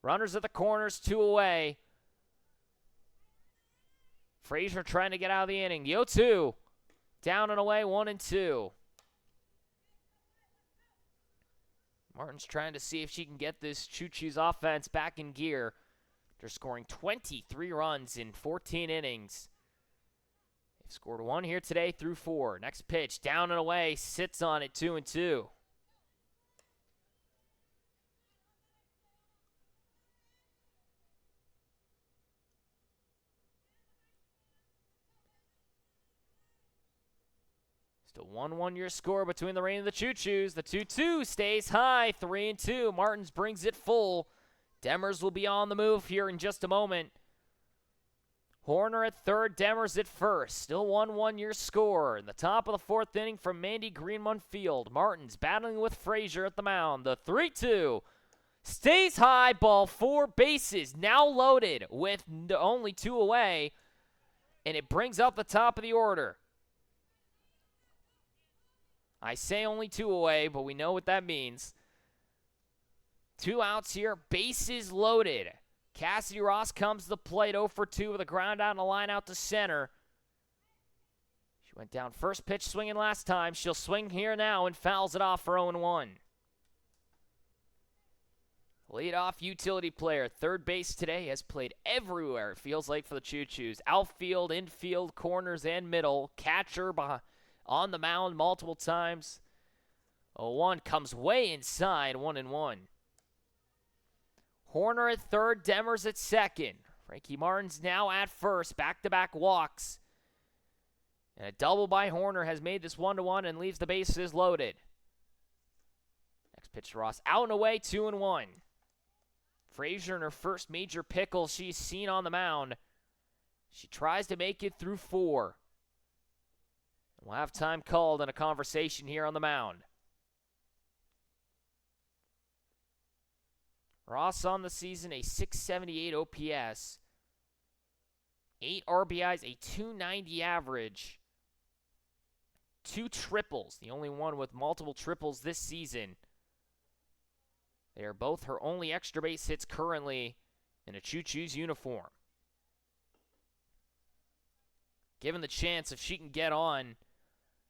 A: Runners at the corners, 2 away. Frazier trying to get out of the inning. The 0-2. Down and away, 1-2. Martin's trying to see if she can get this Choos offense back in gear. They're scoring 23 runs in 14 innings. They've scored 1 here today through 4. Next pitch, down and away, sits on it, 2-2. Still 1-1 your score between the Reign and the Choos. The 2-2 stays high, 3-2. Martins brings it full. Demers will be on the move here in just a moment. Horner at third, Demers at first. Still 1-1 your score. In the top of the 4th inning from Mandy Greenmont Field. Martins battling with Frazier at the mound. The 3-2 stays high, ball 4, bases now loaded with only 2 away. And it brings up the top of the order. I say only 2 away, but we know what that means. 2 outs here, bases loaded. Cassidy Ross comes to the plate, 0-2 with a ground out and a line out to center. She went down first pitch swinging last time. She'll swing here now and fouls it off for 0-1. Leadoff utility player, third base today, has played everywhere, it feels like, for the Choos. Outfield, infield, corners, and middle. Catcher on the mound multiple times. 0-1 comes way inside, 1-1. Horner at third, Demers at second. Frankie Martins now at first, back-to-back walks. And a double by Horner has made this 1-1 and leaves the bases loaded. Next pitch to Ross, out and away, 2-1. Frazier in her first major pickle she's seen on the mound. She tries to make it through 4. We'll have time called and a conversation here on the mound. Ross on the season, a .678 OPS, 8 RBIs, a .290 average, 2 triples, the only one with multiple triples this season. They are both her only extra base hits currently in a Choos uniform. Given the chance, if she can get on,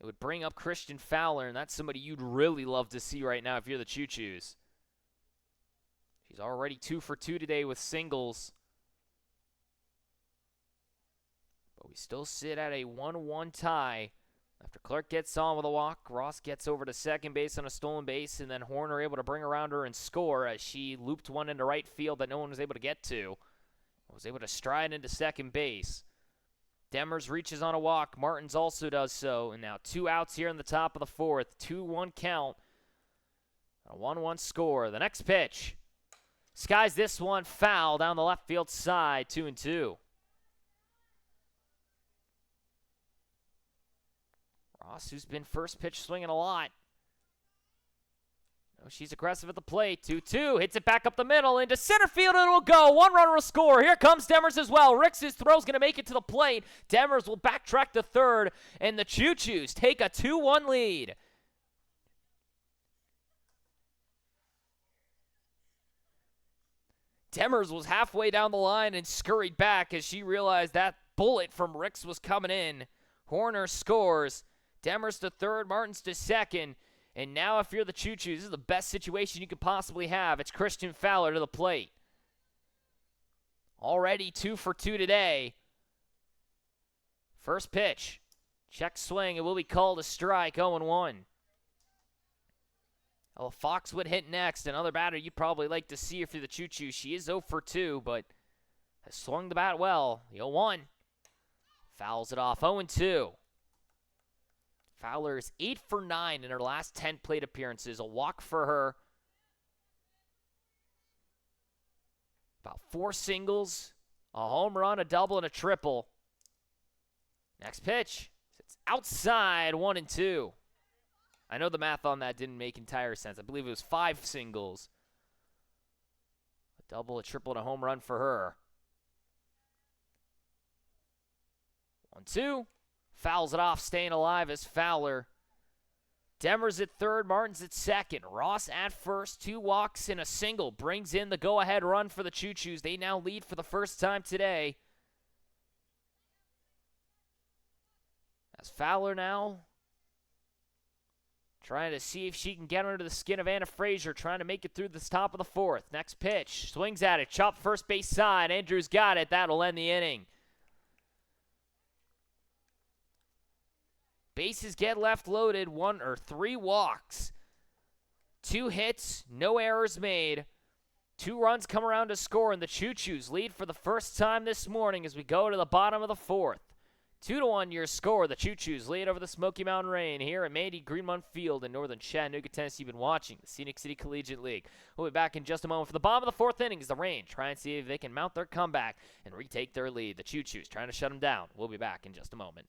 A: it would bring up Christian Fowler, and that's somebody you'd really love to see right now if you're the Choos. She's already 2 for 2 today with singles. But we still sit at a 1-1 tie. After Clark gets on with a walk, Ross gets over to second base on a stolen base, and then Horner able to bring around her and score as she looped one into right field that no one was able to get to. Was able to stride into second base. Demers reaches on a walk. Martins also does so. And now 2 outs here in the top of the 4th. 2-1 count. A 1-1 score. The next pitch. Skies this one foul down the left field side. 2-2. Ross, who's been first pitch swinging a lot. Oh, she's aggressive at the plate. 2-2. Hits it back up the middle. Into center field. It will go. 1 runner will score. Here comes Demers as well. Ricks' throw's going to make it to the plate. Demers will backtrack to third. And the Choos take a 2-1 lead. Demers was halfway down the line and scurried back as she realized that bullet from Ricks was coming in. Horner scores. Demers to third. Martins to second. And now if you're the Choos, this is the best situation you could possibly have. It's Christian Fowler to the plate. Already 2 for 2 today. First pitch. Check swing. It will be called a strike. 0-1. Well, Foxwood hit next. Another batter you'd probably like to see if you're the Choos. She is 0 for 2, but has swung the bat well. The 0-1. Fouls it off. 0-2. Fowler is 8 for 9 in her last 10 plate appearances. A walk for her 4 singles, a home run, a double, and a triple. Next pitch. It's outside, 1-2. I know the math on that didn't make entire sense. I believe it was 5 singles. A double, a triple, and a home run for her. 1-2. Fouls it off, staying alive as Fowler. Demers at third, Martin's at second. Ross at first, 2 walks and a single. Brings in the go-ahead run for the Choos. They now lead for the first time today. As Fowler now trying to see if she can get under the skin of Anna Frazier, trying to make it through the top of the 4th. Next pitch, swings at it, chopped first base side. Andrews got it. That'll end the inning. Bases get left loaded, 3 walks. 2 hits, no errors made. 2 runs come around to score, and the Choos lead for the first time this morning as we go to the bottom of the 4th. 2-1 your score. The Choos lead over the Smoky Mountain Rain here at Mandy Greenmont Field in northern Chattanooga, Tennessee. You've been watching the Scenic City Collegiate League. We'll be back in just a moment for the bottom of the 4th inning as the Rain try and see if they can mount their comeback and retake their lead. The Choos trying to shut them down. We'll be back in just a moment.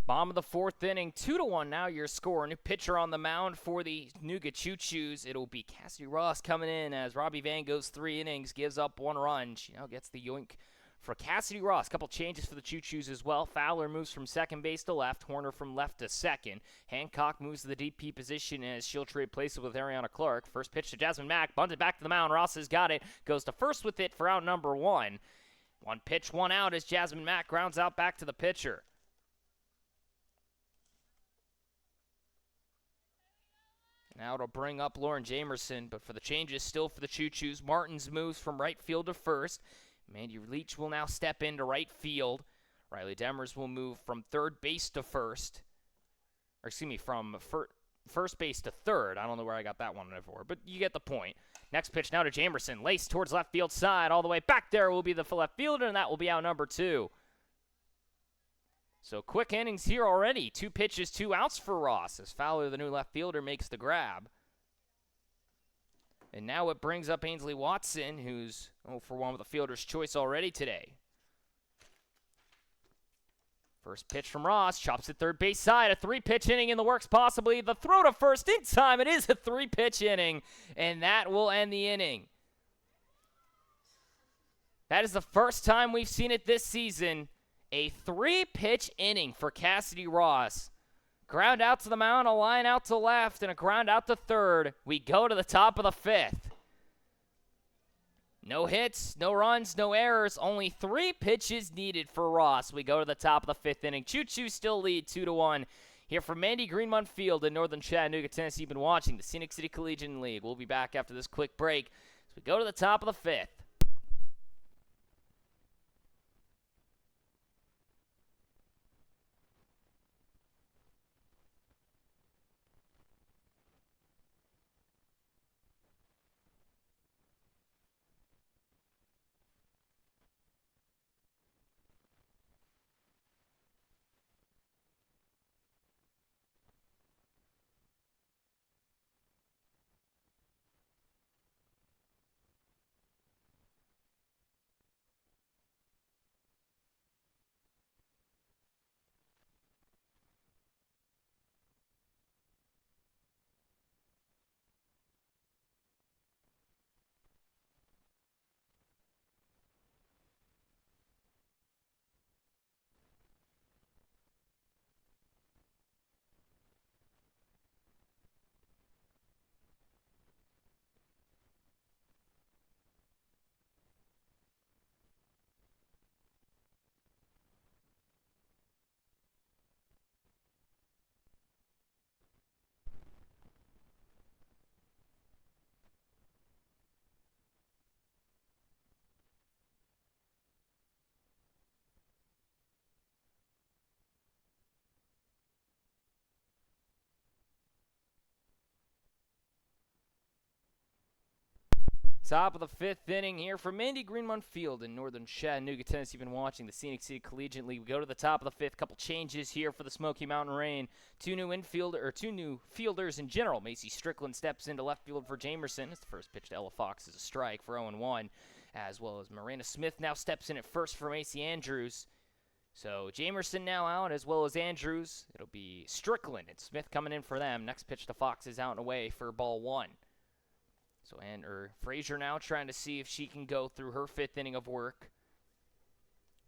A: Bottom of the 4th inning, 2-1 now your score. New pitcher on the mound for the Nooga Choos. It'll be Cassidy Ross coming in as Robbie Van goes 3 innings, gives up 1 run. She now gets the yoink for Cassidy Ross. Couple changes for the Choos as well. Fowler moves from second base to left. Horner from left to second. Hancock moves to the DP position as she'll trade places with Ariana Clark. First pitch to Jasmine Mack. Bunted back to the mound. Ross has got it. Goes to first with it for out number 1. 1 pitch, 1 out as Jasmine Mack grounds out back to the pitcher. Now it'll bring up Lauren Jamerson, but for the changes still for the Choos, Martins moves from right field to first. Mandy Leach will now step into right field. Riley Demers will move from third base to first. Or excuse me, from first base to third. I don't know where I got that one for, but you get the point. Next pitch now to Jamerson. Laced towards left field side. All the way back there will be the left fielder, and that will be out number 2. So quick innings here already. 2 pitches, 2 outs for Ross as Fowler, the new left fielder, makes the grab. And now it brings up Ainsley Watson, who's 0-for-1 with a fielder's choice already today. First pitch from Ross, chops at third base side. A 3-pitch inning in the works possibly. The throw to first in time. It is a 3-pitch inning, and that will end the inning. That is the first time we've seen it this season. A 3-pitch inning for Cassidy Ross. Ground out to the mound, a line out to left, and a ground out to third. We go to the top of the 5th. No hits, no runs, no errors. Only 3 pitches needed for Ross. We go to the top of the 5th inning. Choos still lead 2-1. Here from Mandy Greenmont Field in northern Chattanooga, Tennessee. You've been watching the Scenic City Collegiate League. We'll be back after this quick break as we go to the top of the 5th. Top of the fifth inning here from Mandy Greenmont Field in northern Chattanooga, Tennessee. You've been watching the Scenic City Collegiate League. We go to the top of the fifth. Couple changes here for the Smoky Mountain Rain. Two new fielders in general. Macy Strickland steps into left field for Jamerson. It's the first pitch to Ella Fox is a strike for 0-1, as well as Marina Smith now steps in at first for Macy Andrews. So Jamerson now out, as well as Andrews. It'll be Strickland and Smith coming in for them. Next pitch to Fox is out and away for ball one. So Frazier now trying to see if she can go through her fifth inning of work.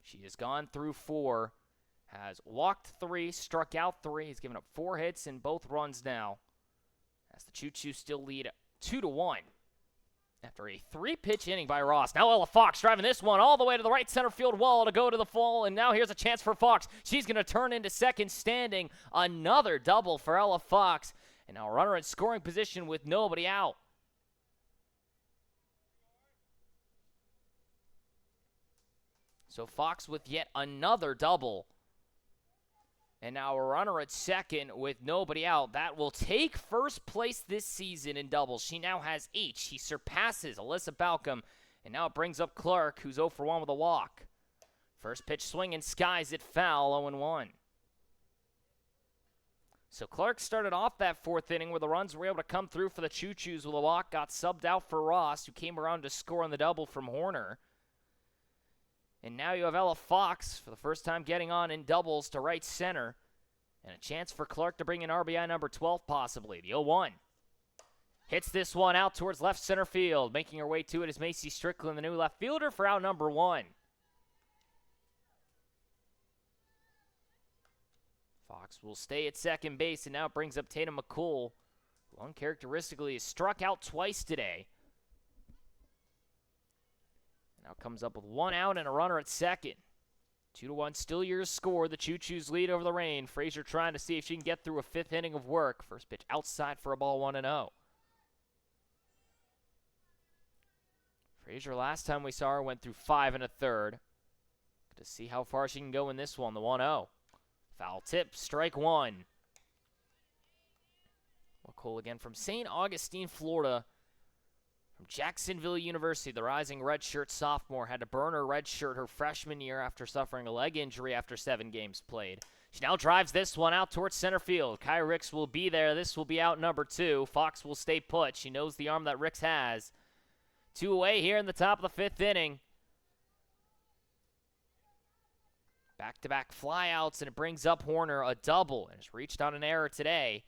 A: She has gone through four, has walked three, struck out three. He's given up 4 hits and both runs now, as the Choos still lead 2-1 after a 3-pitch inning by Ross. Now Ella Fox driving this one all the way to the right center field wall to go to the fall, and now here's a chance for Fox. She's going to turn into second standing. Another double for Ella Fox, and now a runner in scoring position with nobody out. So Fox with yet another double. And now a runner at second with nobody out. That will take first place this season in doubles. She now has 8. She surpasses Alyssa Balcom. And now it brings up Clark, who's 0 for 1 with a walk. First pitch swing and skies it foul, 0-1. So Clark started off that fourth inning where the runs were able to come through for the Choos with a walk. Got subbed out for Ross, who came around to score on the double from Horner. And now you have Ella Fox for the first time getting on in doubles to right center. And a chance for Clark to bring in RBI number 12 possibly. The 0-1. Hits this one out towards left center field. Making her way to it is Macy Strickland, the new left fielder, for out number 1. Fox will stay at second base, and now it brings up Tatum McCool, who uncharacteristically has struck out twice today. Now comes up with 1 out and a runner at second. 2-1, still your score. The Choos lead over the Rain. Frazier trying to see if she can get through a 5th inning of work. First pitch outside for a ball, 1-0. Frazier, last time we saw her, went through 5 1/3. To see how far she can go in this one, the 1-0. Foul tip, strike 1. McCool again from St. Augustine, Florida. From Jacksonville University, the rising redshirt sophomore had to burn her redshirt her freshman year after suffering a leg injury after 7 games played. She now drives this one out towards center field. Kai Ricks will be there. This will be out number 2. Fox will stay put. She knows the arm that Ricks has. 2 away here in the top of the 5th inning. Back-to-back flyouts, and it brings up Horner a double, and has reached on an error today.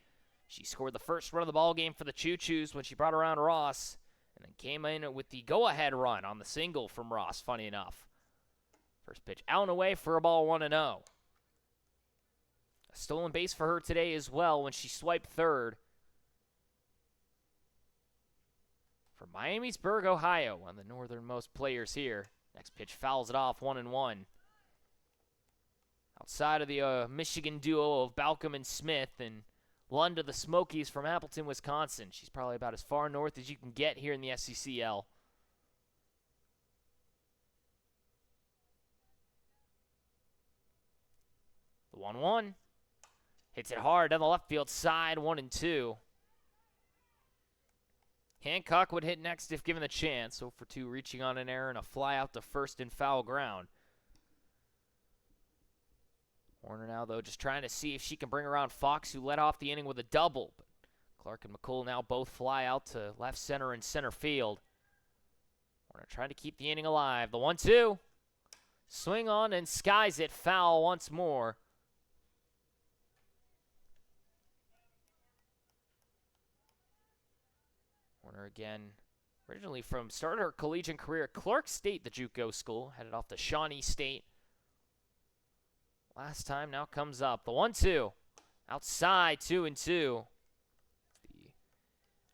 A: She scored the first run of the ball game for the Choos when she brought around Ross, and then came in with the go-ahead run on the single from Ross, funny enough. First pitch out and away for a ball, 1-0. A stolen base for her today as well when she swiped third. From Miamisburg, Ohio, one of the northernmost players here. Next pitch fouls it off, 1-1. Outside of the Michigan duo of Balcom and Smith, and Lunda the Smokies from Appleton, Wisconsin. She's probably about as far north as you can get here in the SCCL. The 1-1. Hits it hard down the left field side, 1-2. Hancock would hit next if given the chance. 0 for 2, reaching on an error and a fly out to first in foul ground. Horner now, though, just trying to see if she can bring around Fox, who led off the inning with a double. But Clark and McCool now both fly out to left center and center field. Horner trying to keep the inning alive. The 1-2. Swing on and skies it foul once more. Horner again, originally started her collegiate career at Clark State, the JUCO school, headed off to Shawnee State. Last time now comes up. The 1-2. Outside, 2-2. The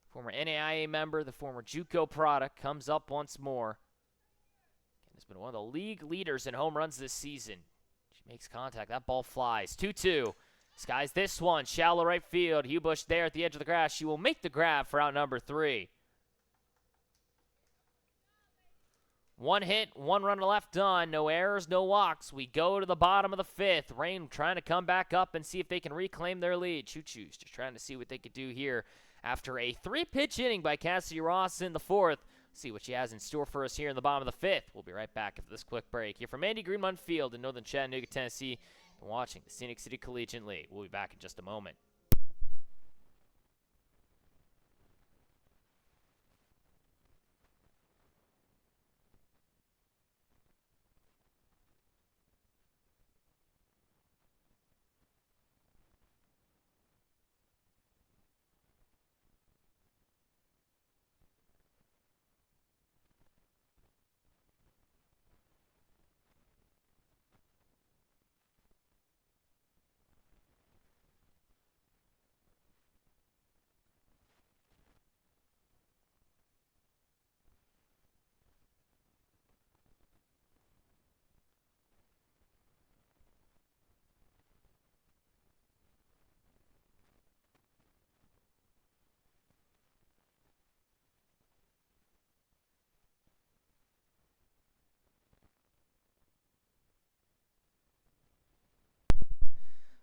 A: former NAIA member, the former JUCO product, comes up once more. And has been one of the league leaders in home runs this season. She makes contact. That ball flies. 2-2. Skies this one. Shallow right field. Hubush there at the edge of the grass. She will make the grab for out number 3. 1 hit, 1 run left done. No errors, no walks. We go to the bottom of the 5th. Rain trying to come back up and see if they can reclaim their lead. Choos just trying to see what they could do here after a 3-pitch inning by Cassie Ross in the 4th. See what she has in store for us here in the bottom of the 5th. We'll be right back after this quick break. Here from Andy Greenmont Field in northern Chattanooga, Tennessee. Been watching the Scenic City Collegiate League. We'll be back in just a moment.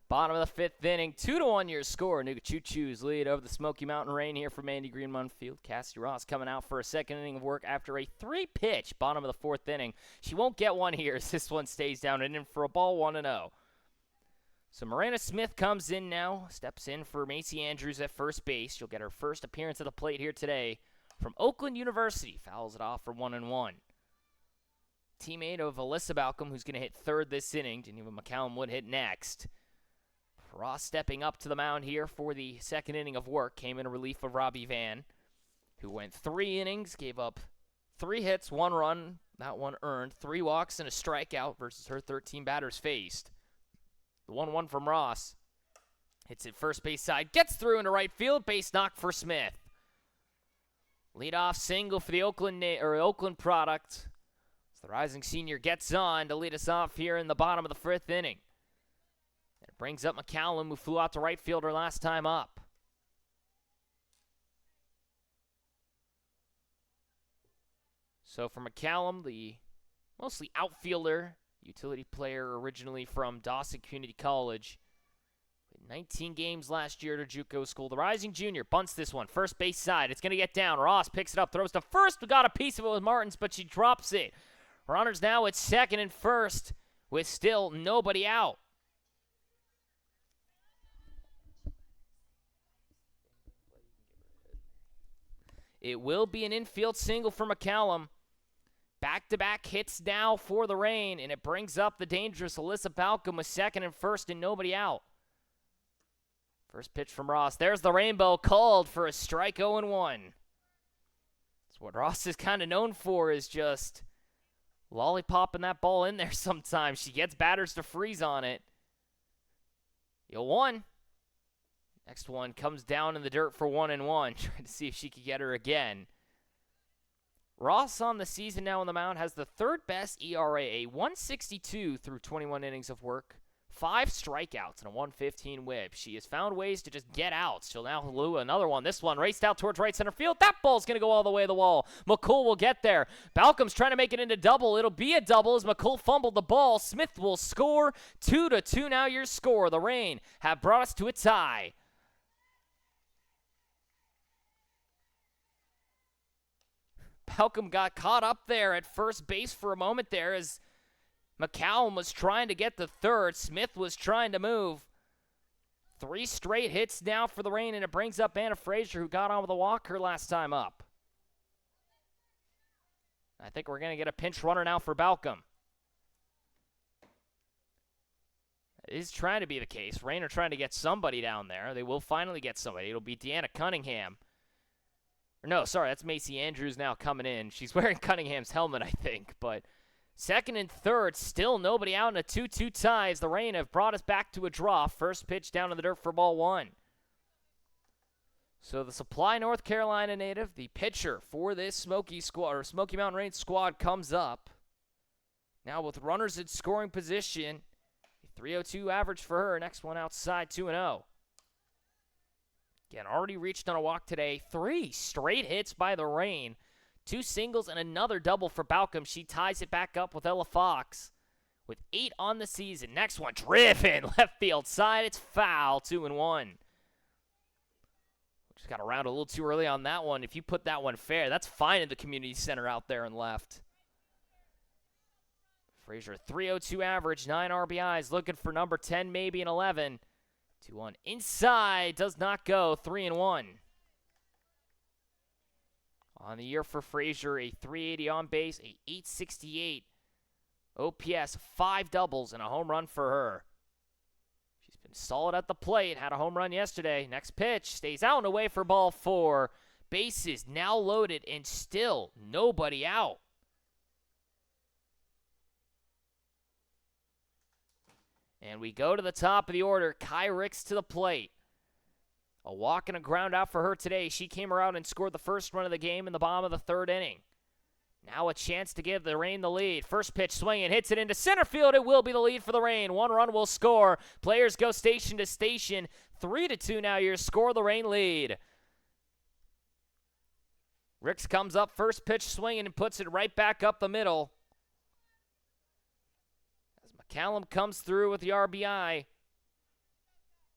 A: Bottom of the 5th inning, 2-1 your score. Choos lead over the Smoky Mountain Rain here from Andy Greenmont Field. Cassie Ross coming out for a second inning of work after a 3-pitch bottom of the 4th inning. She won't get one here as this one stays down and in for a ball 1-0. So Miranda Smith comes in now, steps in for Macy Andrews at first base. She'll get her first appearance at the plate here today from Oakland University. Fouls it off for 1-1. Teammate of Alyssa Balcom, who's going to hit third this inning. Geneva McCallum would hit next. Ross stepping up to the mound here for the second inning of work. Came in relief of Robbie Van, who went 3 innings, gave up 3 hits, 1 run, that one earned, 3 walks and a strikeout versus her 13 batters faced. The 1-1 from Ross. Hits it first base side, gets through into right field, base knock for Smith. Leadoff single for the Oakland product. As the rising senior gets on to lead us off here in the bottom of the 5th inning. It brings up McCallum, who flew out to right fielder last time up. So for McCallum, the mostly outfielder, utility player originally from Dawson Community College. 19 games last year to JUCO school. The rising junior bunts this one. First base side. It's going to get down. Ross picks it up, throws to first. We got a piece of it with Martins, but she drops it. Runners now at second and first with still nobody out. It will be an infield single for McCallum. Back-to-back hits now for the Rain, and it brings up the dangerous Alyssa Balcom with second and first and nobody out. First pitch from Ross. There's the rainbow called for a strike 0-1. That's what Ross is kind of known for, is just lollipopping that ball in there sometimes. She gets batters to freeze on it. 0-1. Next one comes down in the dirt for 1-1. Trying to see if she could get her again. Ross on the season now on the mound has the 3rd best ERA, a 1.62 through 21 innings of work. 5 strikeouts and a 1.15 whip. She has found ways to just get out. She'll now lure another one. This one raced out towards right center field. That ball's going to go all the way to the wall. McCool will get there. Balcom's trying to make it into double. It'll be a double as McCool fumbled the ball. Smith will score. 2-2 now your score. The Rain have brought us to a tie. Balcom got caught up there at first base for a moment there as McCallum was trying to get the third. Smith was trying to move. 3 straight hits now for the Rain, and it brings up Anna Frazier, who got on with a walker last time up. I think we're going to get a pinch runner now for Balcom. It is trying to be the case. Rain are trying to get somebody down there. They will finally get somebody. It'll be Deanna Cunningham. No, sorry, that's Macy Andrews now coming in. She's wearing Cunningham's helmet, I think. But second and third, still nobody out in a 2-2 tie as the Rain have brought us back to a draw. First pitch down in the dirt for ball 1. So the Supply, North Carolina native, the pitcher for this Smoky Mountain Rain squad comes up. Now with runners in scoring position, a 3.02 average for her. Next one outside, 2-0. Again, already reached on a walk today. 3 straight hits by the Rain. 2 singles and another double for Balcom. She ties it back up with Ella Fox with 8 on the season. Next one, driven left field side. It's foul, 2-1. Which Just got around a little too early on that one. If you put that one fair, that's fine in the community center out there and left. Frazier, 302 average, 9 RBIs, looking for number 10, maybe an 11. 2-1 inside, does not go, 3-1. On the year for Frazier, a 380 on base, a 868 OPS, 5 doubles, and a home run for her. She's been solid at the plate, had a home run yesterday. Next pitch, stays out and away for ball 4. Bases now loaded and still nobody out. And we go to the top of the order. Kai Ricks to the plate. A walk and a ground out for her today. She came around and scored the first run of the game in the bottom of the 3rd inning. Now a chance to give the Reign the lead. First pitch swinging, hits it into center field. It will be the lead for the Reign. 1 run will score. Players go station to station. 3-2 now. Your score, the Reign lead. Ricks comes up, first pitch swinging and puts it right back up the middle. McCallum comes through with the RBI.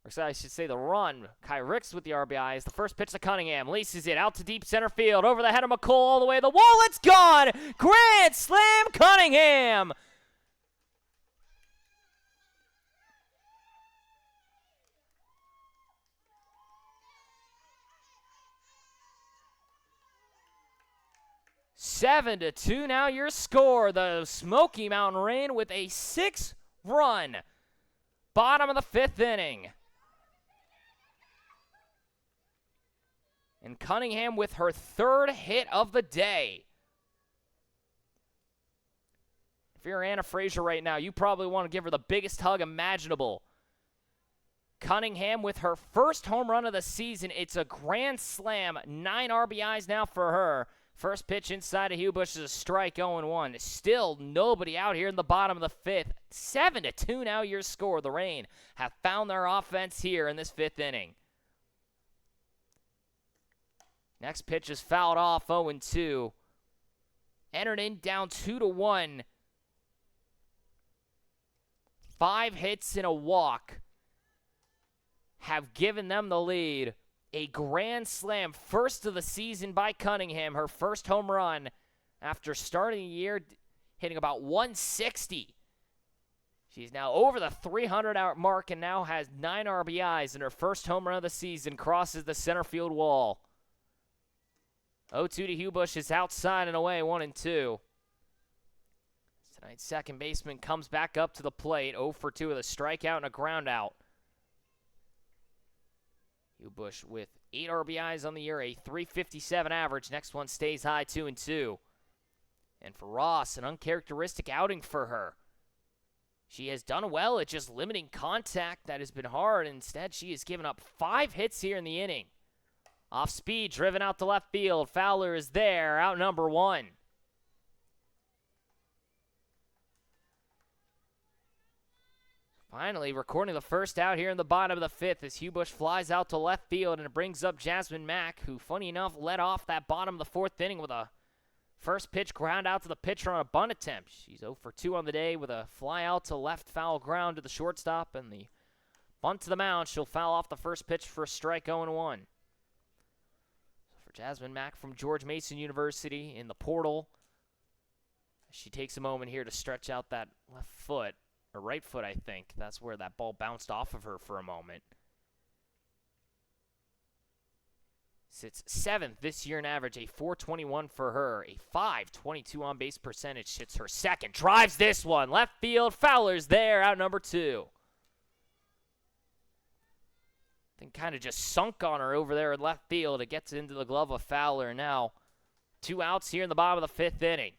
A: Or I should say the run. Kai Ricks with the RBI is the first pitch to Cunningham. Laces it out to deep center field. Over the head of McCall all the way to the wall. It's gone! Grand slam Cunningham! Seven to 2 now your score. The Smoky Mountain Reign with a 6-run bottom of the 5th inning. And Cunningham with her 3rd hit of the day. If you're Anna Frazier right now, you probably want to give her the biggest hug imaginable. Cunningham with her first home run of the season. It's a grand slam. 9 RBIs now for her. First pitch inside of Hubush is a strike, 0-1. Still nobody out here in the bottom of the 5th. 7-2 now your score. The Reign have found their offense here in this 5th inning. Next pitch is fouled off, 0-2. Entered in down 2-1. 5 hits and a walk have given them the lead. A grand slam, first of the season by Cunningham, her first home run after starting the year hitting about 160. She's now over the 300 mark and now has 9 RBIs, and her first home run of the season crosses the center field wall. 0-2 to Hubush is outside and away, 1-2. Tonight's second baseman comes back up to the plate, 0-for-2 with a strikeout and a ground out. Hubush with 8 RBIs on the year, a 357 average. Next one stays high, 2-2. And for Ross, an uncharacteristic outing for her. She has done well at just limiting contact. That has been hard. Instead, she has given up 5 hits here in the inning. Off speed, driven out to left field. Fowler is there, out number 1. Finally, recording the first out here in the bottom of the 5th as Hubush flies out to left field, and it brings up Jasmine Mack, who, funny enough, led off that bottom of the 4th inning with a first pitch ground out to the pitcher on a bunt attempt. She's 0-for-2 on the day with a fly out to left, foul ground to the shortstop, and the bunt to the mound. She'll foul off the first pitch for a strike, 0-1. So for Jasmine Mack from George Mason University in the portal, she takes a moment here to stretch out that left foot. Or right foot, I think. That's where that ball bounced off of her for a moment. Sits 7th this year in average, a 421 for her, a 522 on base percentage. Hits her second, drives this one, left field, Fowler's there, out number 2. Thing kind of just sunk on her over there in left field. It gets into the glove of Fowler. Now 2 outs here in the bottom of the 5th inning.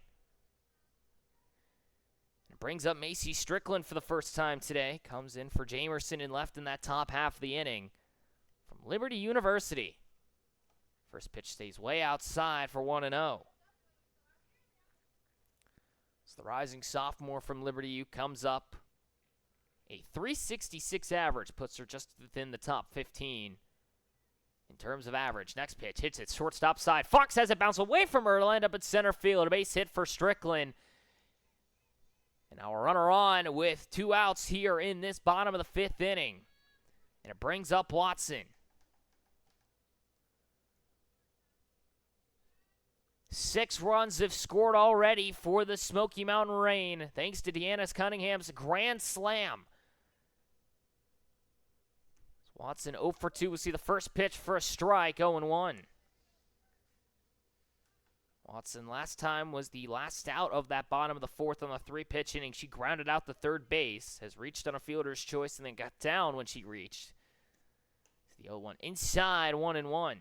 A: Brings up Macy Strickland for the first time today. Comes in for Jamerson and left in that top half of the inning. From Liberty University. First pitch stays way outside for 1-0. It's the rising sophomore from Liberty U comes up. A 366 average puts her just within the top 15 in terms of average. Next pitch hits it shortstop side. Fox has it bounce away from her. It'll end up at center field. A base hit for Strickland. And now a runner on with 2 outs here in this bottom of the 5th inning. And it brings up Watson. 6 runs have scored already for the Smoky Mountain Rain, thanks to Deanna Cunningham's grand slam. Watson 0 for 2. We'll see the first pitch for a strike, 0-1. Watson last time was the last out of that bottom of the 4th on the 3-pitch inning. She grounded out the third base, has reached on a fielder's choice, and then got down when she reached. The 0-1 inside, 1-1.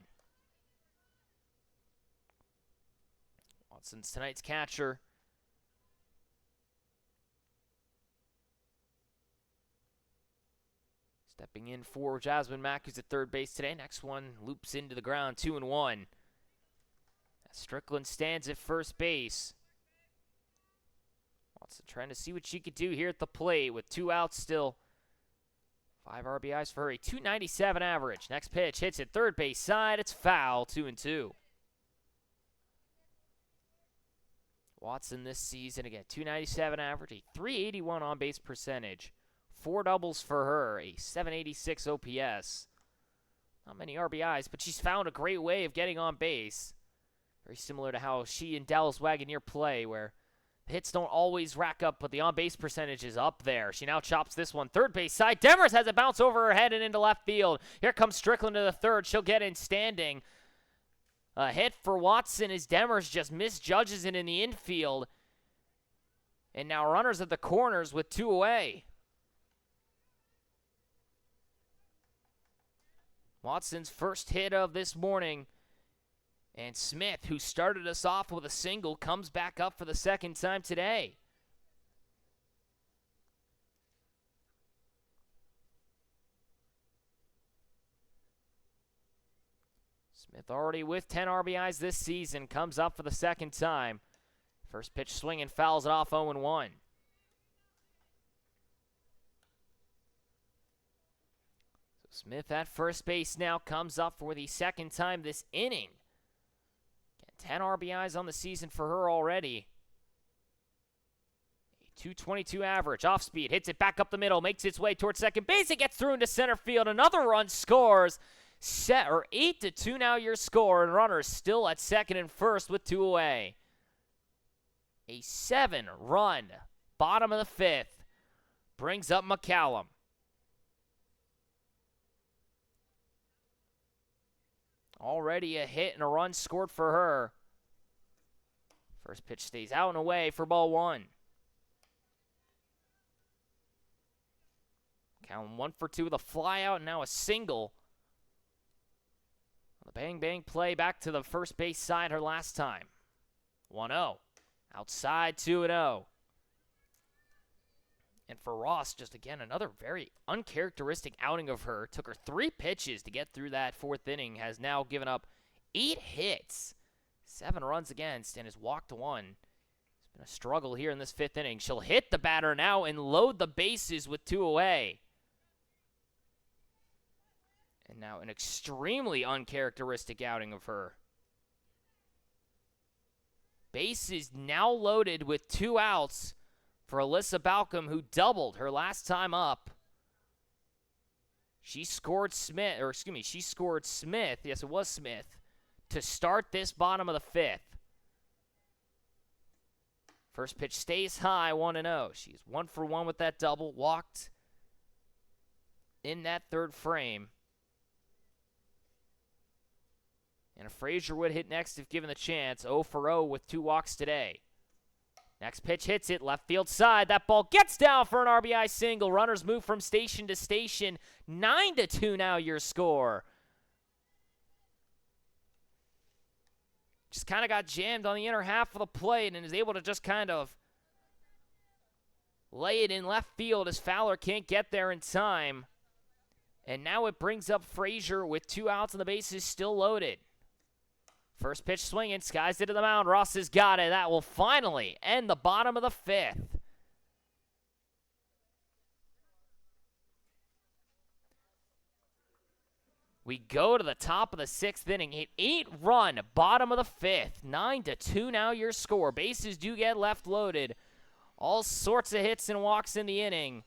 A: Watson's tonight's catcher. Stepping in for Jasmine Mack, who's at third base today. Next one loops into the ground, 2-1. Strickland stands at first base. Watson trying to see what she could do here at the plate with 2 outs still. 5 RBIs for her, a .297 average. Next pitch hits at third base side. It's foul, 2-2. Watson this season, again, .297 average, a .381 on-base percentage. 4 doubles for her, a .786 OPS. Not many RBIs, but she's found a great way of getting on base. Very similar to how she and Dallas Wagoneer play, where the hits don't always rack up, but the on-base percentage is up there. She now chops this one. Third base side. Demers has a bounce over her head and into left field. Here comes Strickland to the third. She'll get in standing. A hit for Watson as Demers just misjudges it in the infield. And now runners at the corners with 2 away. Watson's first hit of this morning. And Smith, who started us off with a single, comes back up for the second time today. Smith already with 10 RBIs this season, comes up for the second time. First pitch swing and fouls it off, 0-1. So Smith at first base now comes up for the second time this inning. 10 RBIs on the season for her already. A .222 average, off speed, hits it back up the middle, makes its way towards second base. It gets through into center field. Another run scores. 8-2 now your score, and runners still at second and first with 2 away. A 7-run bottom of the 5th brings up McCallum. Already a hit and a run scored for her. First pitch stays out and away for ball 1. McCallum 1 for 2 with a fly out and now a single. The bang-bang play back to the first base side her last time. 1-0. Outside 2-0. And for Ross, just again, another very uncharacteristic outing of her. Took her 3 pitches to get through that 4th inning. Has now given up 8 hits, 7 runs against, and has walked 1. It's been a struggle here in this 5th inning. She'll hit the batter now and load the bases with 2 away. And now an extremely uncharacteristic outing of her. Bases now loaded with 2 outs for Alyssa Balcom, who doubled her last time up. She scored Smith. Yes, it was Smith, to start this bottom of the 5th. First pitch stays high, 1-0. She's 1 for 1 with that double. Walked in that 3rd frame. And a Frazier would hit next if given the chance. 0 for 0 with 2 walks today. Next pitch hits it, left field side. That ball gets down for an RBI single. Runners move from station to station. 9-2 now your score. Just kind of got jammed on the inner half of the plate and is able to just kind of lay it in left field as Fowler can't get there in time. And now it brings up Frazier with 2 outs and the bases still loaded. First pitch swinging, skies it to the mound. Ross has got it. That will finally end the bottom of the 5th. We go to the top of the 6th inning. An 8-run bottom of the 5th. 9-2 now your score. Bases do get left loaded. All sorts of hits and walks in the inning.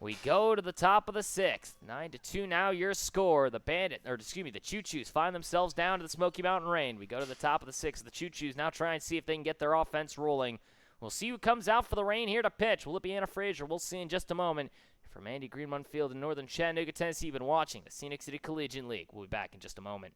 A: We go to the top of the 6th. 9-2 now your score. The Choo-Choos find themselves down to the Smoky Mountain Rain. We go to the top of the 6th. The Choo-Choos now try and see if they can get their offense rolling. We'll see who comes out for the Rain here to pitch. Will it be Anna Frazier? We'll see in just a moment. From Andy Greenmont Field in northern Chattanooga, Tennessee, you've been watching the Scenic City Collegiate League. We'll be back in just a moment.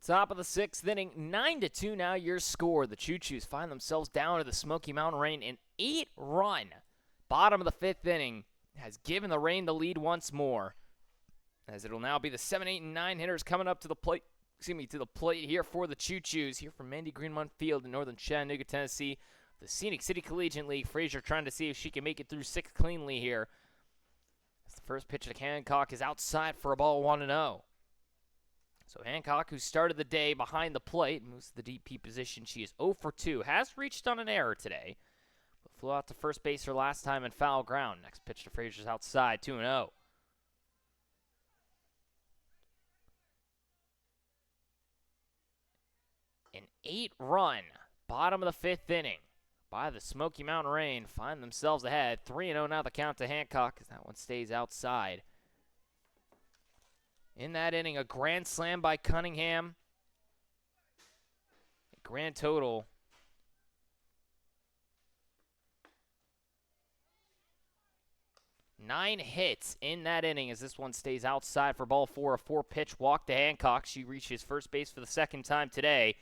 A: Top of the 6th inning, 9-2 now your score. The Choo-Choos find themselves down to the Smoky Mountain Rain. An 8-run bottom of the 5th inning has given the Rain the lead once more, as it'll now be the 7, 8, and 9 hitters coming up to the plate. To the plate here for the Choo-Choos, here from Andy Greenmont Field in northern Chattanooga, Tennessee. The Scenic City Collegiate League. Frazier trying to see if she can make it through 6 cleanly here. As the first pitch to Hancock is outside for a ball 1-0. So Hancock, who started the day behind the plate, moves to the DP position. She is 0 for 2. Has reached on an error today, but flew out to first base her last time in foul ground. Next pitch to Frazier's outside, 2-0. An 8-run, bottom of the 5th inning by the Smoky Mountain Rain. Find themselves ahead. 3-0 now the count to Hancock as that one stays outside. In that inning, a grand slam by Cunningham. A grand total. Nine hits in that inning as this one stays outside for ball 4. A 4-pitch walk to Hancock. She reaches first base for the second time today.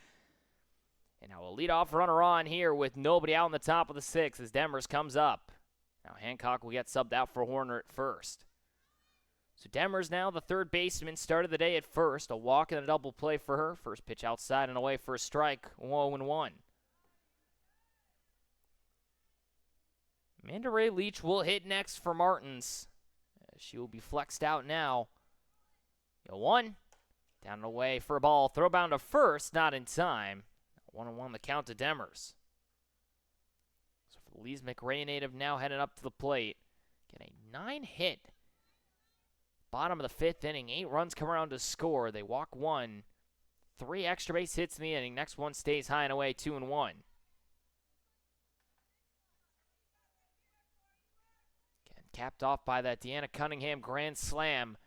A: And now a leadoff runner on here with nobody out in the top of the 6th as Demers comes up. Now Hancock will get subbed out for Horner at first. So Demers now the third baseman, started the day at first. A walk and a double play for her. First pitch outside and away for a strike, 0-1. Amanda Ray Leach will hit next for Martins. She will be flexed out now. 1, down and away for a ball. Throw bound to first, not in time. 1-1 the count to Demers. So for the Lees McRae native now heading up to the plate. Get a 9-hit. Bottom of the 5th inning, 8 runs come around to score. They walk 1. 3 extra base hits in the inning. Next one stays high and away, 2-1. Again, capped off by that Deanna Cunningham grand slam.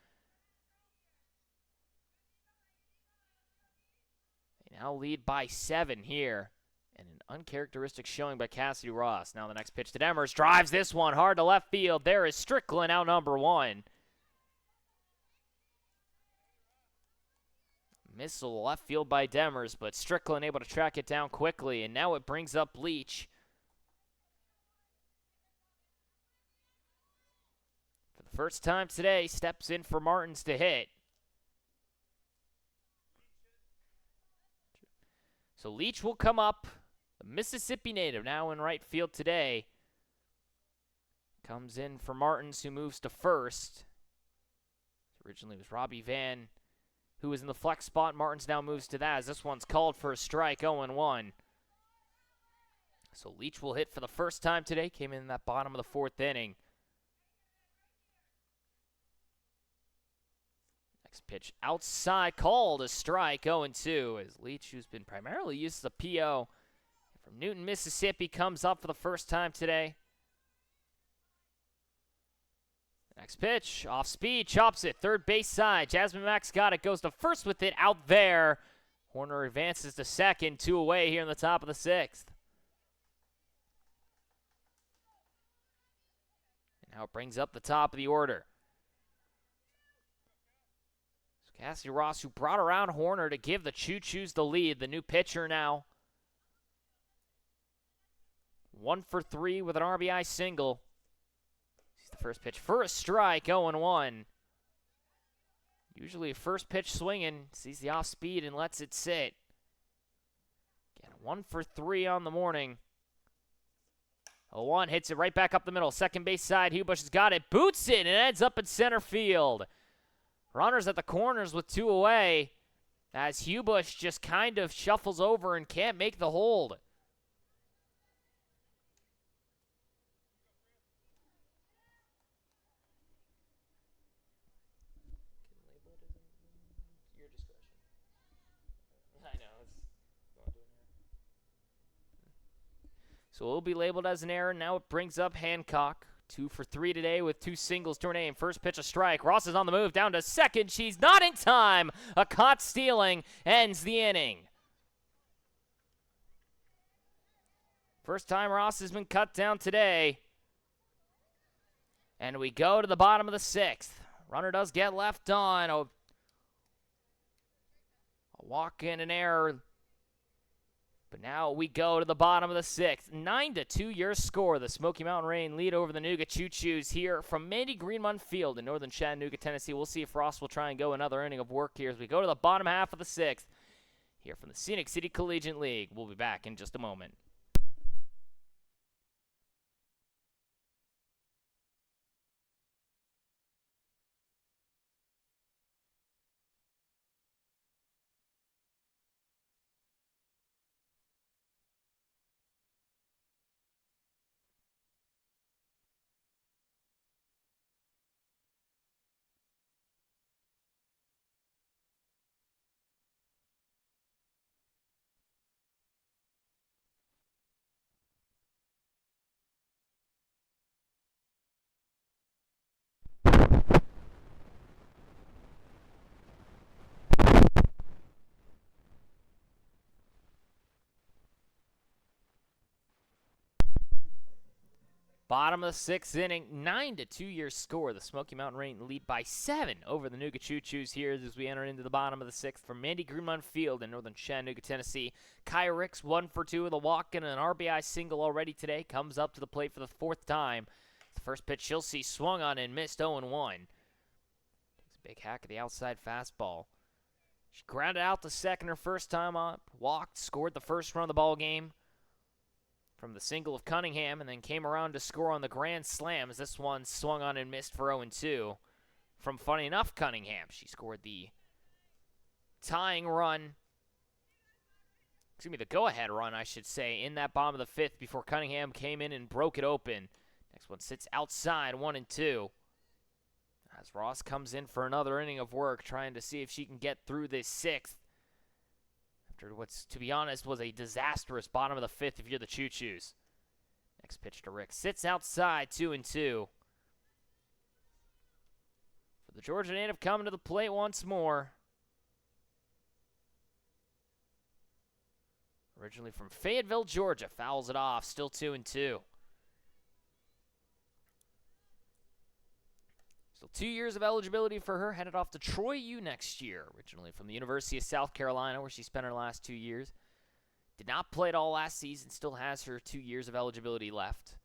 A: They now lead by 7 here. And an uncharacteristic showing by Cassidy Ross. Now the next pitch to Demers. Drives this one hard to left field. There is Strickland out number 1. Missile left field by Demers, but Strickland able to track it down quickly, and now it brings up Leach. For the first time today, steps in for Martins to hit. So Leach will come up, the Mississippi native now in right field today. Comes in for Martins, who moves to first. Originally it was Robbie Van, who was in the flex spot. Martins now moves to that as this one's called for a strike, 0-1. So Leach will hit for the first time today. Came in that bottom of the 4th inning. Next pitch outside, called a strike, 0-2. As Leach, who's been primarily used as a PO from Newton, Mississippi, comes up for the first time today. Next pitch, off speed, chops it, third base side. Jasmine Max got it, goes to first with it, out there. Horner advances to second, 2 away here in the top of the 6th. And now it brings up the top of the order. So Cassie Ross, who brought around Horner to give the Choos the lead, the new pitcher now. 1 for 3 with an RBI single. Sees the first pitch for a strike, 0-1. Usually first pitch swinging, sees the off speed and lets it sit. Again, 1 for 3 on the morning. 0-1 hits it right back up the middle. Second base side, Hubush has got it, boots it, and ends up in center field. Runners at the corners with 2 away as Hubush just kind of shuffles over and can't make the hold. So it'll be labeled as an error. Now it brings up Hancock. 2 for 3 today with 2 singles to her name. First pitch, a strike. Ross is on the move, down to second. She's not in time. A caught stealing ends the inning. First time Ross has been cut down today. And we go to the bottom of the 6th. Runner does get left on. A walk in, an error. But now we go to the bottom of the 6th. 9-2 your score. The Smoky Mountain Rain lead over the Nooga Choos here from Mandy Greenmont Field in northern Chattanooga, Tennessee. We'll see if Ross will try and go another inning of work here as we go to the bottom half of the 6th here from the Scenic City Collegiate League. We'll be back in just a moment. Bottom of the 6th inning, 9-2 your score. The Smoky Mountain Rain lead by 7 over the Nooga Choos here as we enter into the bottom of the 6th from Mandy Greenmont Field in northern Chattanooga, Tennessee. Kaya Ricks 1 for 2 with a walk and an RBI single already today. Comes up to the plate for the 4th time. The first pitch she'll see swung on and missed, 0-1. Takes a big hack at the outside fastball. She grounded out the second her first time up, walked, scored the first run of the ball game from the single of Cunningham, and then came around to score on the grand slam as this one swung on and missed for 0-2 from, funny enough, Cunningham. She scored the tying run, the go-ahead run, I should say, in that bottom of the 5th before Cunningham came in and broke it open. Next one sits outside, 1-2. As Ross comes in for another inning of work, trying to see if she can get through this 6th. After what's, to be honest, was a disastrous bottom of the 5th if you're the Choos. Next pitch to Rick. Sits outside, 2-2. For the Georgia native coming to the plate once more. Originally from Fayetteville, Georgia. Fouls it off, still 2-2. Still 2 years of eligibility for her, headed off to Troy U next year, originally from the University of South Carolina, where she spent her last 2 years. Did not play at all last season, still has her 2 years of eligibility left.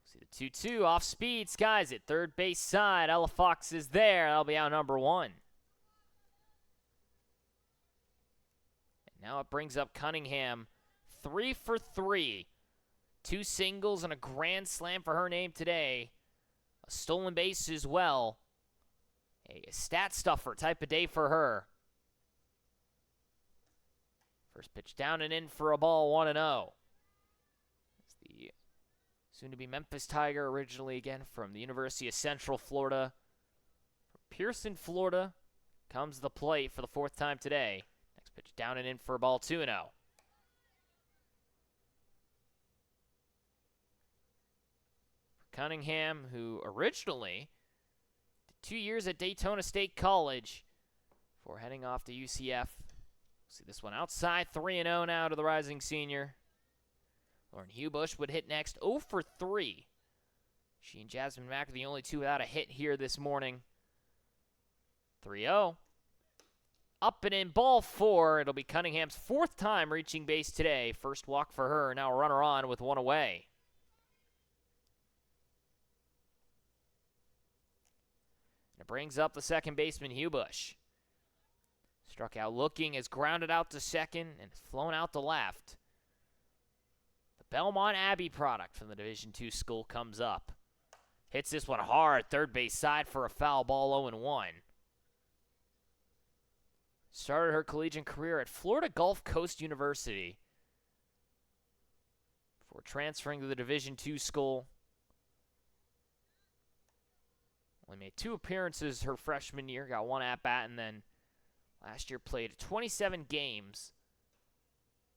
A: See the 2-2, off speed, skies it, third base side, Ella Fox is there, that'll be out number 1. And now it brings up Cunningham, 3 for 3. 2 singles and a grand slam for her name today. A stolen base as well. A stat stuffer type of day for her. First pitch down and in for a ball, 1-0. It's the soon-to-be Memphis Tiger, originally again from the University of Central Florida. From Pearson, Florida, comes to the plate for the 4th time today. Next pitch down and in for a ball, 2-0. Cunningham, who originally did 2 years at Daytona State College before heading off to UCF. See this one outside, 3-0 now to the rising senior. Lauren Hubush would hit next, 0 for 3. She and Jasmine Mack are the only two without a hit here this morning. 3-0. Up and in, ball 4. It'll be Cunningham's 4th time reaching base today. First walk for her, now a runner on with 1 away. And it brings up the second baseman, Hubush. Struck out looking, is grounded out to second, and flown out to left. The Belmont Abbey product from the Division II school comes up. Hits this one hard, third base side for a foul ball, 0-1. Started her collegiate career at Florida Gulf Coast University before transferring to the Division II school. Only made 2 appearances her freshman year, got 1 at-bat, and then last year played 27 games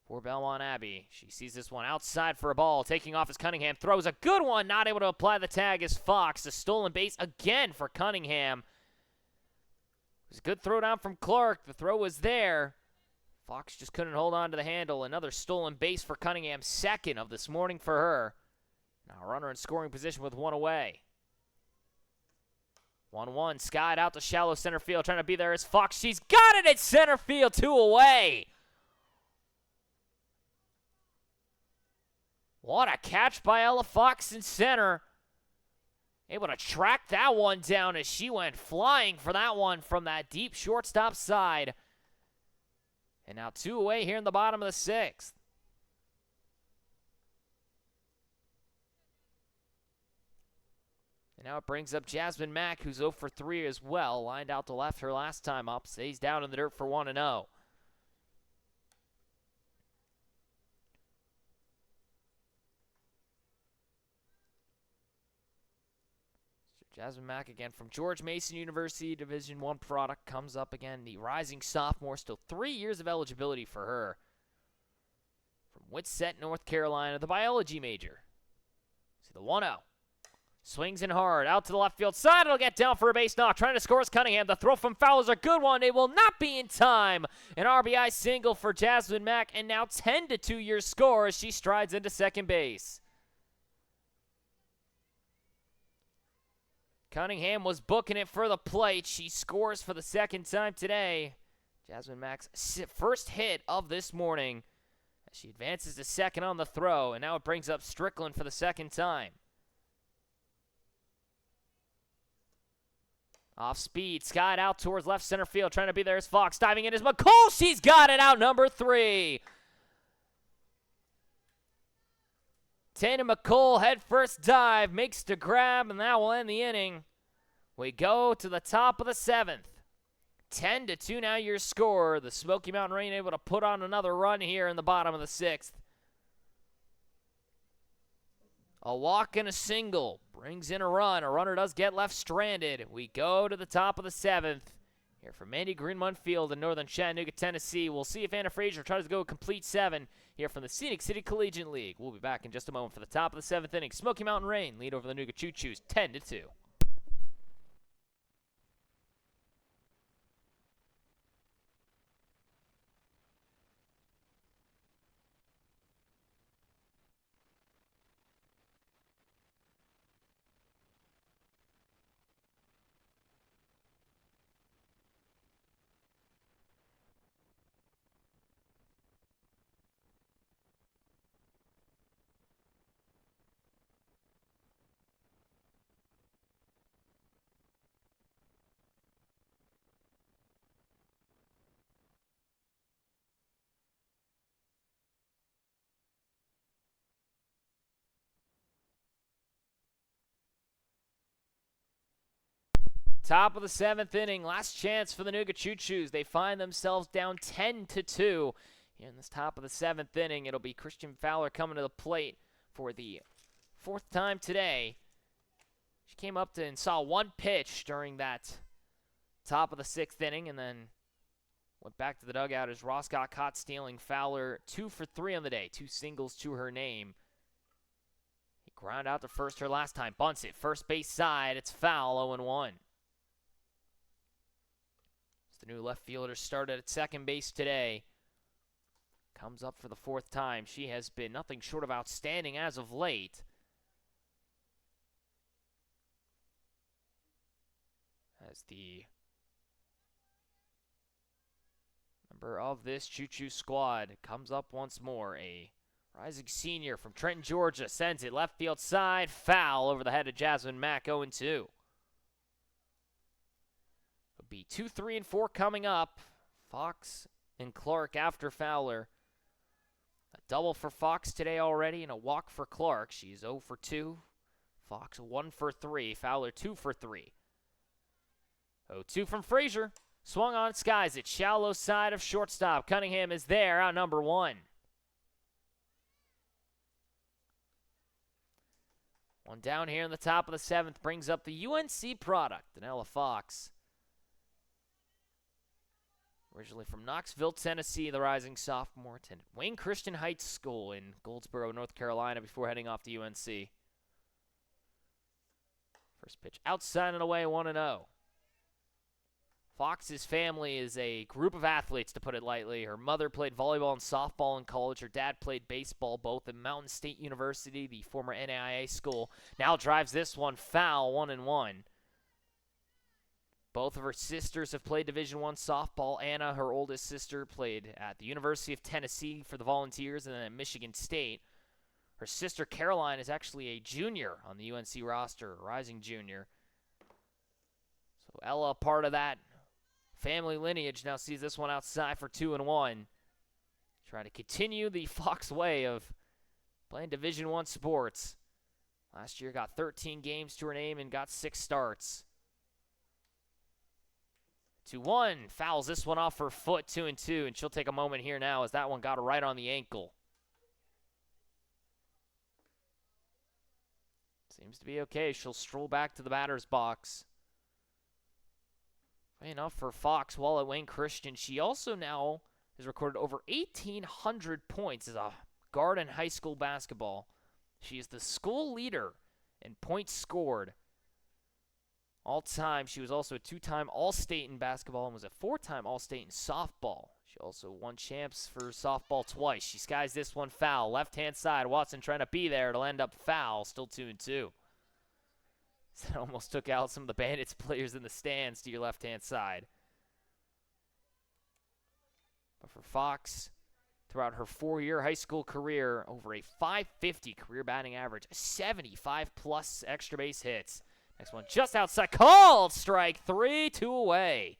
A: for Belmont Abbey. She sees this one outside for a ball, taking off as Cunningham throws a good one, not able to apply the tag as Fox. A stolen base again for Cunningham. It was a good throw down from Clark. The throw was there. Fox just couldn't hold on to the handle. Another stolen base for Cunningham, second of this morning for her. Now a runner in scoring position with 1 away. 1-1, skied out to shallow center field, trying to be there is Fox. She's got it at center field, 2 away. What a catch by Ella Fox in center. Able to track that one down as she went flying for that one from that deep shortstop side. And now 2 away here in the bottom of the 6th. And now it brings up Jasmine Mack, who's 0 for 3 as well. Lined out to left her last time up. Stays down in the dirt for 1-0. Jasmine Mack again from George Mason University, Division I product, comes up again. The rising sophomore, still 3 years of eligibility for her. From Whitsett, North Carolina, the biology major. See the 1-0. Swings in hard, out to the left field side. It'll get down for a base knock. Trying to score is Cunningham. The throw from foul is a good one. It will not be in time. An RBI single for Jasmine Mack, and now 10-2 your score as she strides into second base. Cunningham was booking it for the plate. She scores for the second time today. Jasmine Mack's first hit of this morning. She advances to second on the throw, and now it brings up Strickland for the second time. Off speed, skied out towards left center field, trying to be there is Fox. Diving in is McCall. She's got it out, number 3. Tana McCall, head first dive, makes the grab, and that will end the inning. We go to the top of the 7th. 10-2 now your score. The Smoky Mountain Rain able to put on another run here in the bottom of the 6th. A walk and a single brings in a run. A runner does get left stranded. We go to the top of the 7th. Here from Mandy Greenmont Field in northern Chattanooga, Tennessee. We'll see if Anna Frazier tries to go a complete 7 here from the Scenic City Collegiate League. We'll be back in just a moment for the top of the 7th inning. Smoky Mountain Rain lead over the Nooga Choos 10-2. Top of the 7th inning, last chance for the Nooga Choo-Choos. They find themselves down 10-2 here in this top of the 7th inning. It'll be Christian Fowler coming to the plate for the 4th time today. She came up and saw 1 pitch during that top of the 6th inning and then went back to the dugout as Ross got caught stealing. Fowler 2 for 3 on the day, 2 singles to her name. ground out to first her last time. Bunts it. First base side. It's foul. 0-1. The new left fielder started at second base today. Comes up for the fourth time. She has been nothing short of outstanding as of late. As the member of this Choo squad comes up once more. A rising senior from Trenton, Georgia, sends it left field side. Foul over the head of Jasmine Mack, 0-2. It'll be 2, 3, and 4 coming up. Fox and Clark after Fowler. A double for Fox today already and a walk for Clark. She's 0 for 2. Fox 1 for 3. Fowler 2 for 3. 0-2 from Frazier. Swung on, skies it. Shallow side of shortstop. Cunningham is there, out number 1. One down here in the top of the 7th brings up the UNC product, Danella Fox. Originally from Knoxville, Tennessee, the rising sophomore attended Wayne Christian Heights School in Goldsboro, North Carolina before heading off to UNC. First pitch outside and away, 1-0. Fox's family is a group of athletes, to put it lightly. Her mother played volleyball and softball in college. Her dad played baseball, both at Mountain State University, the former NAIA school. Now drives this one foul, 1-1. Both of her sisters have played Division I softball. Anna, her oldest sister, played at the University of Tennessee for the Volunteers and then at Michigan State. Her sister Caroline is actually a junior on the UNC roster, a rising junior. So Ella, part of that family lineage, now sees this one outside for 2-1. Trying to continue the Fox way of playing Division I sports. Last year got 13 games to her name and got 6 starts. 2-1, fouls this one off her foot, 2-2, and she'll take a moment here now as that one got her right on the ankle. Seems to be okay. She'll stroll back to the batter's box. Enough for Fox while at Wayne Christian. She also now has recorded over 1,800 points as a guard in high school basketball. She is the school leader in points scored. All time, she was also a 2-time All-State in basketball and was a 4-time All-State in softball. She also won champs for softball twice. She skies this one foul. Left-hand side, Watson trying to be there. It'll end up foul, still 2-2. That almost took out some of the Bandits players in the stands to your left-hand side. But for Fox, throughout her 4-year high school career, over a .550 career batting average, 75-plus extra base hits. Next one just outside, called strike 3, 2 away.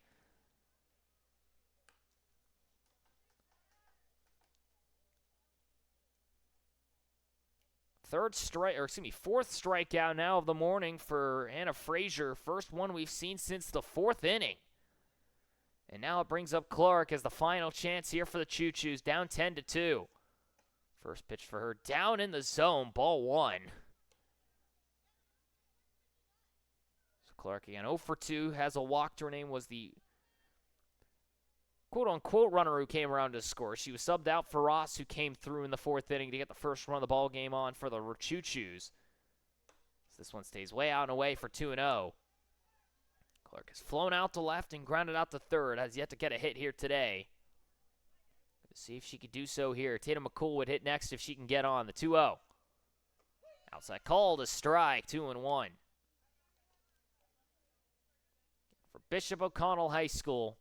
A: Fourth strikeout now of the morning for Anna Frazier. First one we've seen since the 4th inning. And now it brings up Clark as the final chance here for the Choo-Choos, down 10-2. First pitch for her, down in the zone, ball 1. So Clark again, 0 for 2, has a walk to her name, was the quote-unquote runner who came around to score. She was subbed out for Ross, who came through in the 4th inning to get the first run of the ball game on for the Choo-Choos. So this one stays way out and away for 2-0. Clark has flown out to left and grounded out to third. Has yet to get a hit here today. Let's see if she could do so here. Tatum McCool would hit next if she can get on. The 2-0. Outside call to strike, 2-1. For Bishop O'Connell High School.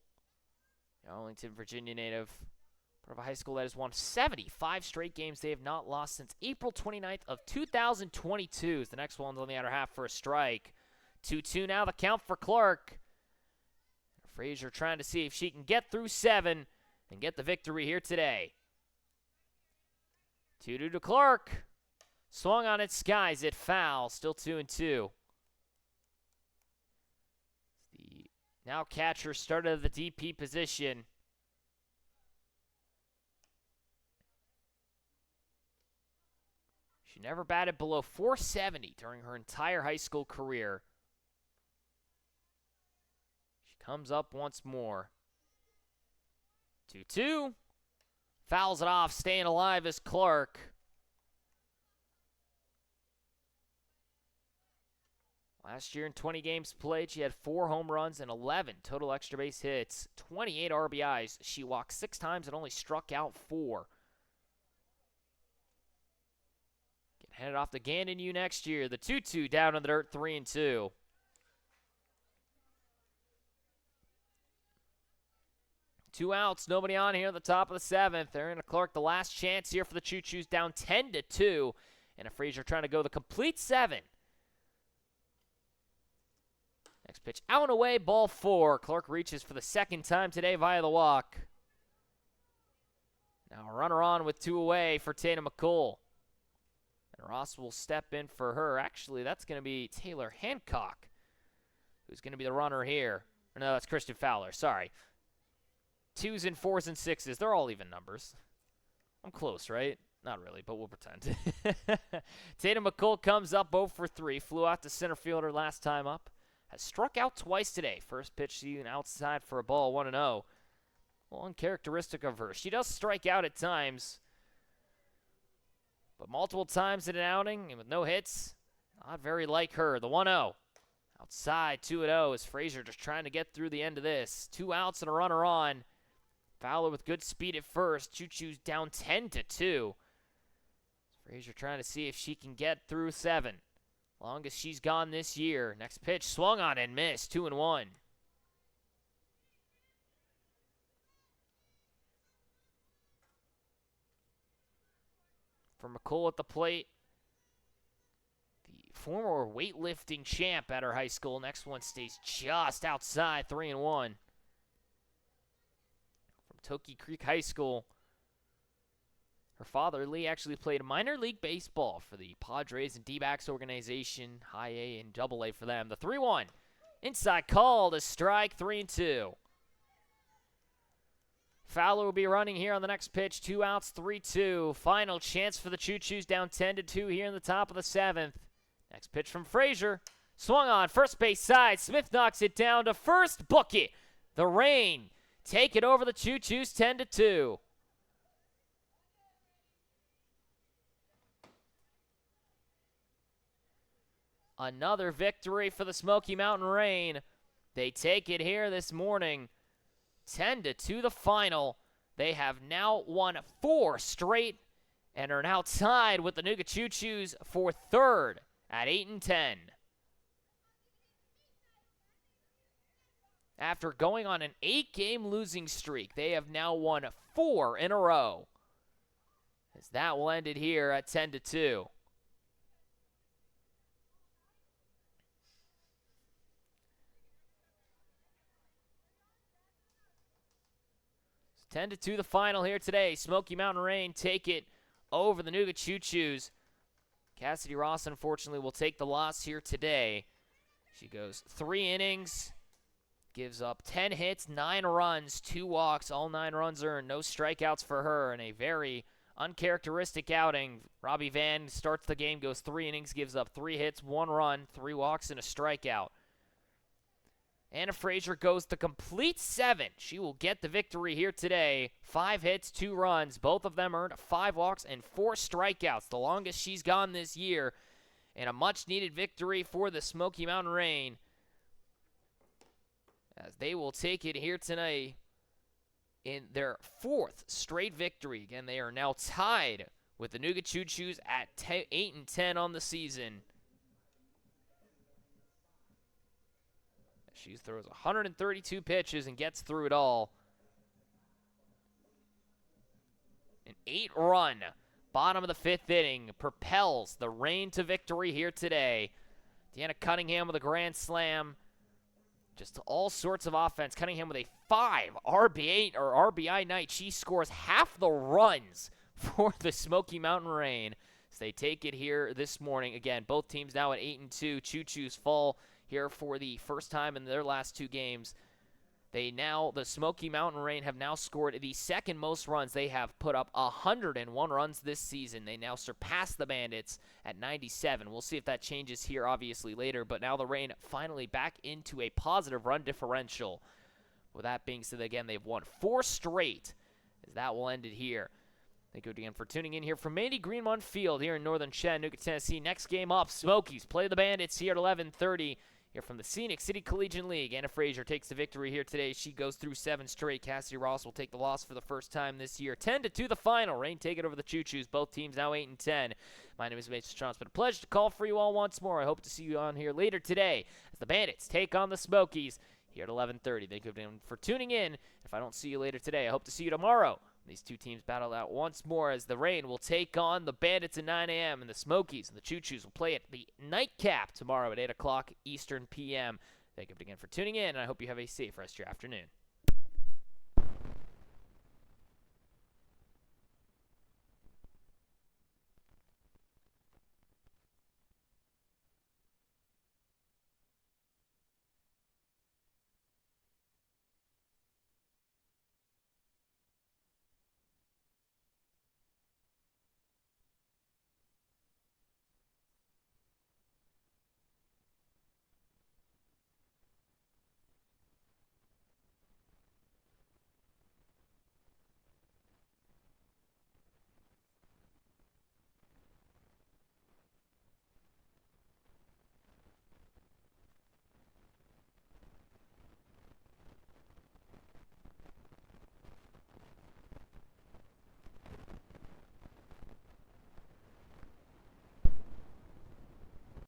A: Arlington, Virginia native, part of a high school that has won 75 straight games. They have not lost since April 29th of 2022. The next one's on the outer half for a strike. 2-2 now the count for Clark. Frazier trying to see if she can get through 7 and get the victory here today. 2-2 to Clark. Swung on it, skies it, foul, still 2-2. Now catcher started at the DP position. She never batted below .470 during her entire high school career. She comes up once more. 2-2. Fouls it off, staying alive is Clark. Last year in 20 games played, she had 4 home runs and 11 total extra base hits, 28 RBIs. She walked 6 times and only struck out 4. Getting headed off to Gandon U next year. The 2-2 down in the dirt, 3-2. Two outs, nobody on here at the top of the 7th. Aaron Clark, the last chance here for the Choos, down 10-2. And a Frazier trying to go the complete 7. Next pitch out and away, ball 4. Clark reaches for the second time today via the walk. Now a runner on with 2 away for Tatum McCool. And Ross will step in for her. Actually, that's going to be Taylor Hancock, who's going to be the runner here. Or no, that's Christian Fowler. Sorry. 2s and 4s and 6s. They're all even numbers. I'm close, right? Not really, but we'll pretend. Tatum McCool comes up 0 for 3. Flew out to center fielder last time up. Has struck out twice today. First pitch seen outside for a ball, 1-0. Well, uncharacteristic of her. She does strike out at times, but multiple times in an outing and with no hits, not very like her. The 1-0. Outside, 2-0 as Frazier just trying to get through the end of this. 2 outs and a runner on. Fowler with good speed at first. Choos down 10-2. Frazier trying to see if she can get through 7. Longest she's gone this year. Next pitch swung on and missed. 2-1. For McCool at the plate, the former weightlifting champ at her high school. Next one stays just outside, 3-1. From Toki Creek High School. Her father, Lee, actually played minor league baseball for the Padres and D-backs organization, high A and double A for them. The 3-1. Inside call to strike, 3-2. Fowler will be running here on the next pitch. 2 outs, 3-2. Final chance for the Choos, down 10-2 here in the top of the 7th. Next pitch from Frazier. Swung on, first base side. Smith knocks it down to first. Book it. The Rain take it over the Choos, 10-2. Another victory for the Smoky Mountain Rain. They take it here this morning. 10-2 the final. They have now won 4 straight and are now tied with the Nuga Choos for 3rd at 8-10. After going on an 8-game losing streak, they have now won 4 in a row. As that will end it here at 10-2. 10-2 the final here today. Smoky Mountain Rain take it over the Nuga Choos. Cassidy Ross, unfortunately, will take the loss here today. She goes 3 innings, gives up 10 hits, 9 runs, 2 walks, all 9 runs earned. No strikeouts for her in a very uncharacteristic outing. Robbie Van starts the game, goes 3 innings, gives up 3 hits, 1 run, 3 walks, and a strikeout. Anna Frazier goes the complete 7. She will get the victory here today. 5 hits, 2 runs. Both of them earned 5 walks and 4 strikeouts, the longest she's gone this year. And a much-needed victory for the Smoky Mountain Rain, as they will take it here tonight in their 4th straight victory. Again, they are now tied with the Nuga Choos at 8-10 on the season. She throws 132 pitches and gets through it all. An 8-run bottom of the 5th inning propels the Rain to victory here today. Deanna Cunningham with a grand slam. Just all sorts of offense. Cunningham with a 5 RBI night. She scores half the runs for the Smoky Mountain Rain. So they take it here this morning. Again, both teams now at 8-2. Choos fall here for the first time in their last 2 games. The Smoky Mountain Rain have now scored the 2nd most runs. They have put up 101 runs this season. They now surpass the Bandits at 97. We'll see if that changes here, obviously, later. But now the Rain finally back into a positive run differential. With that being said, again, they've won 4 straight, as that will end it here. Thank you again for tuning in here from Mandy Greenmont Field here in northern Chattanooga, Tennessee. Next game up, Smokies play the Bandits here at 11:30. Here from the Scenic City Collegiate League. Anna Frazier takes the victory here today. She goes through 7 straight. Cassidy Ross will take the loss for the first time this year. 10-2 the final. Rain take it over the Choos. Both teams now 8-10. My name is Mason Strong. It's been a pleasure to call for you all once more. I hope to see you on here later today as the Bandits take on the Smokies here at 11:30. Thank you again for tuning in. If I don't see you later today, I hope to see you tomorrow. These two teams battle out once more as the Rain will take on the Bandits at 9 a.m. and the Smokies and the Choos will play at the Nightcap tomorrow at 8 o'clock Eastern p.m. Thank you again for tuning in, and I hope you have a safe rest of your afternoon.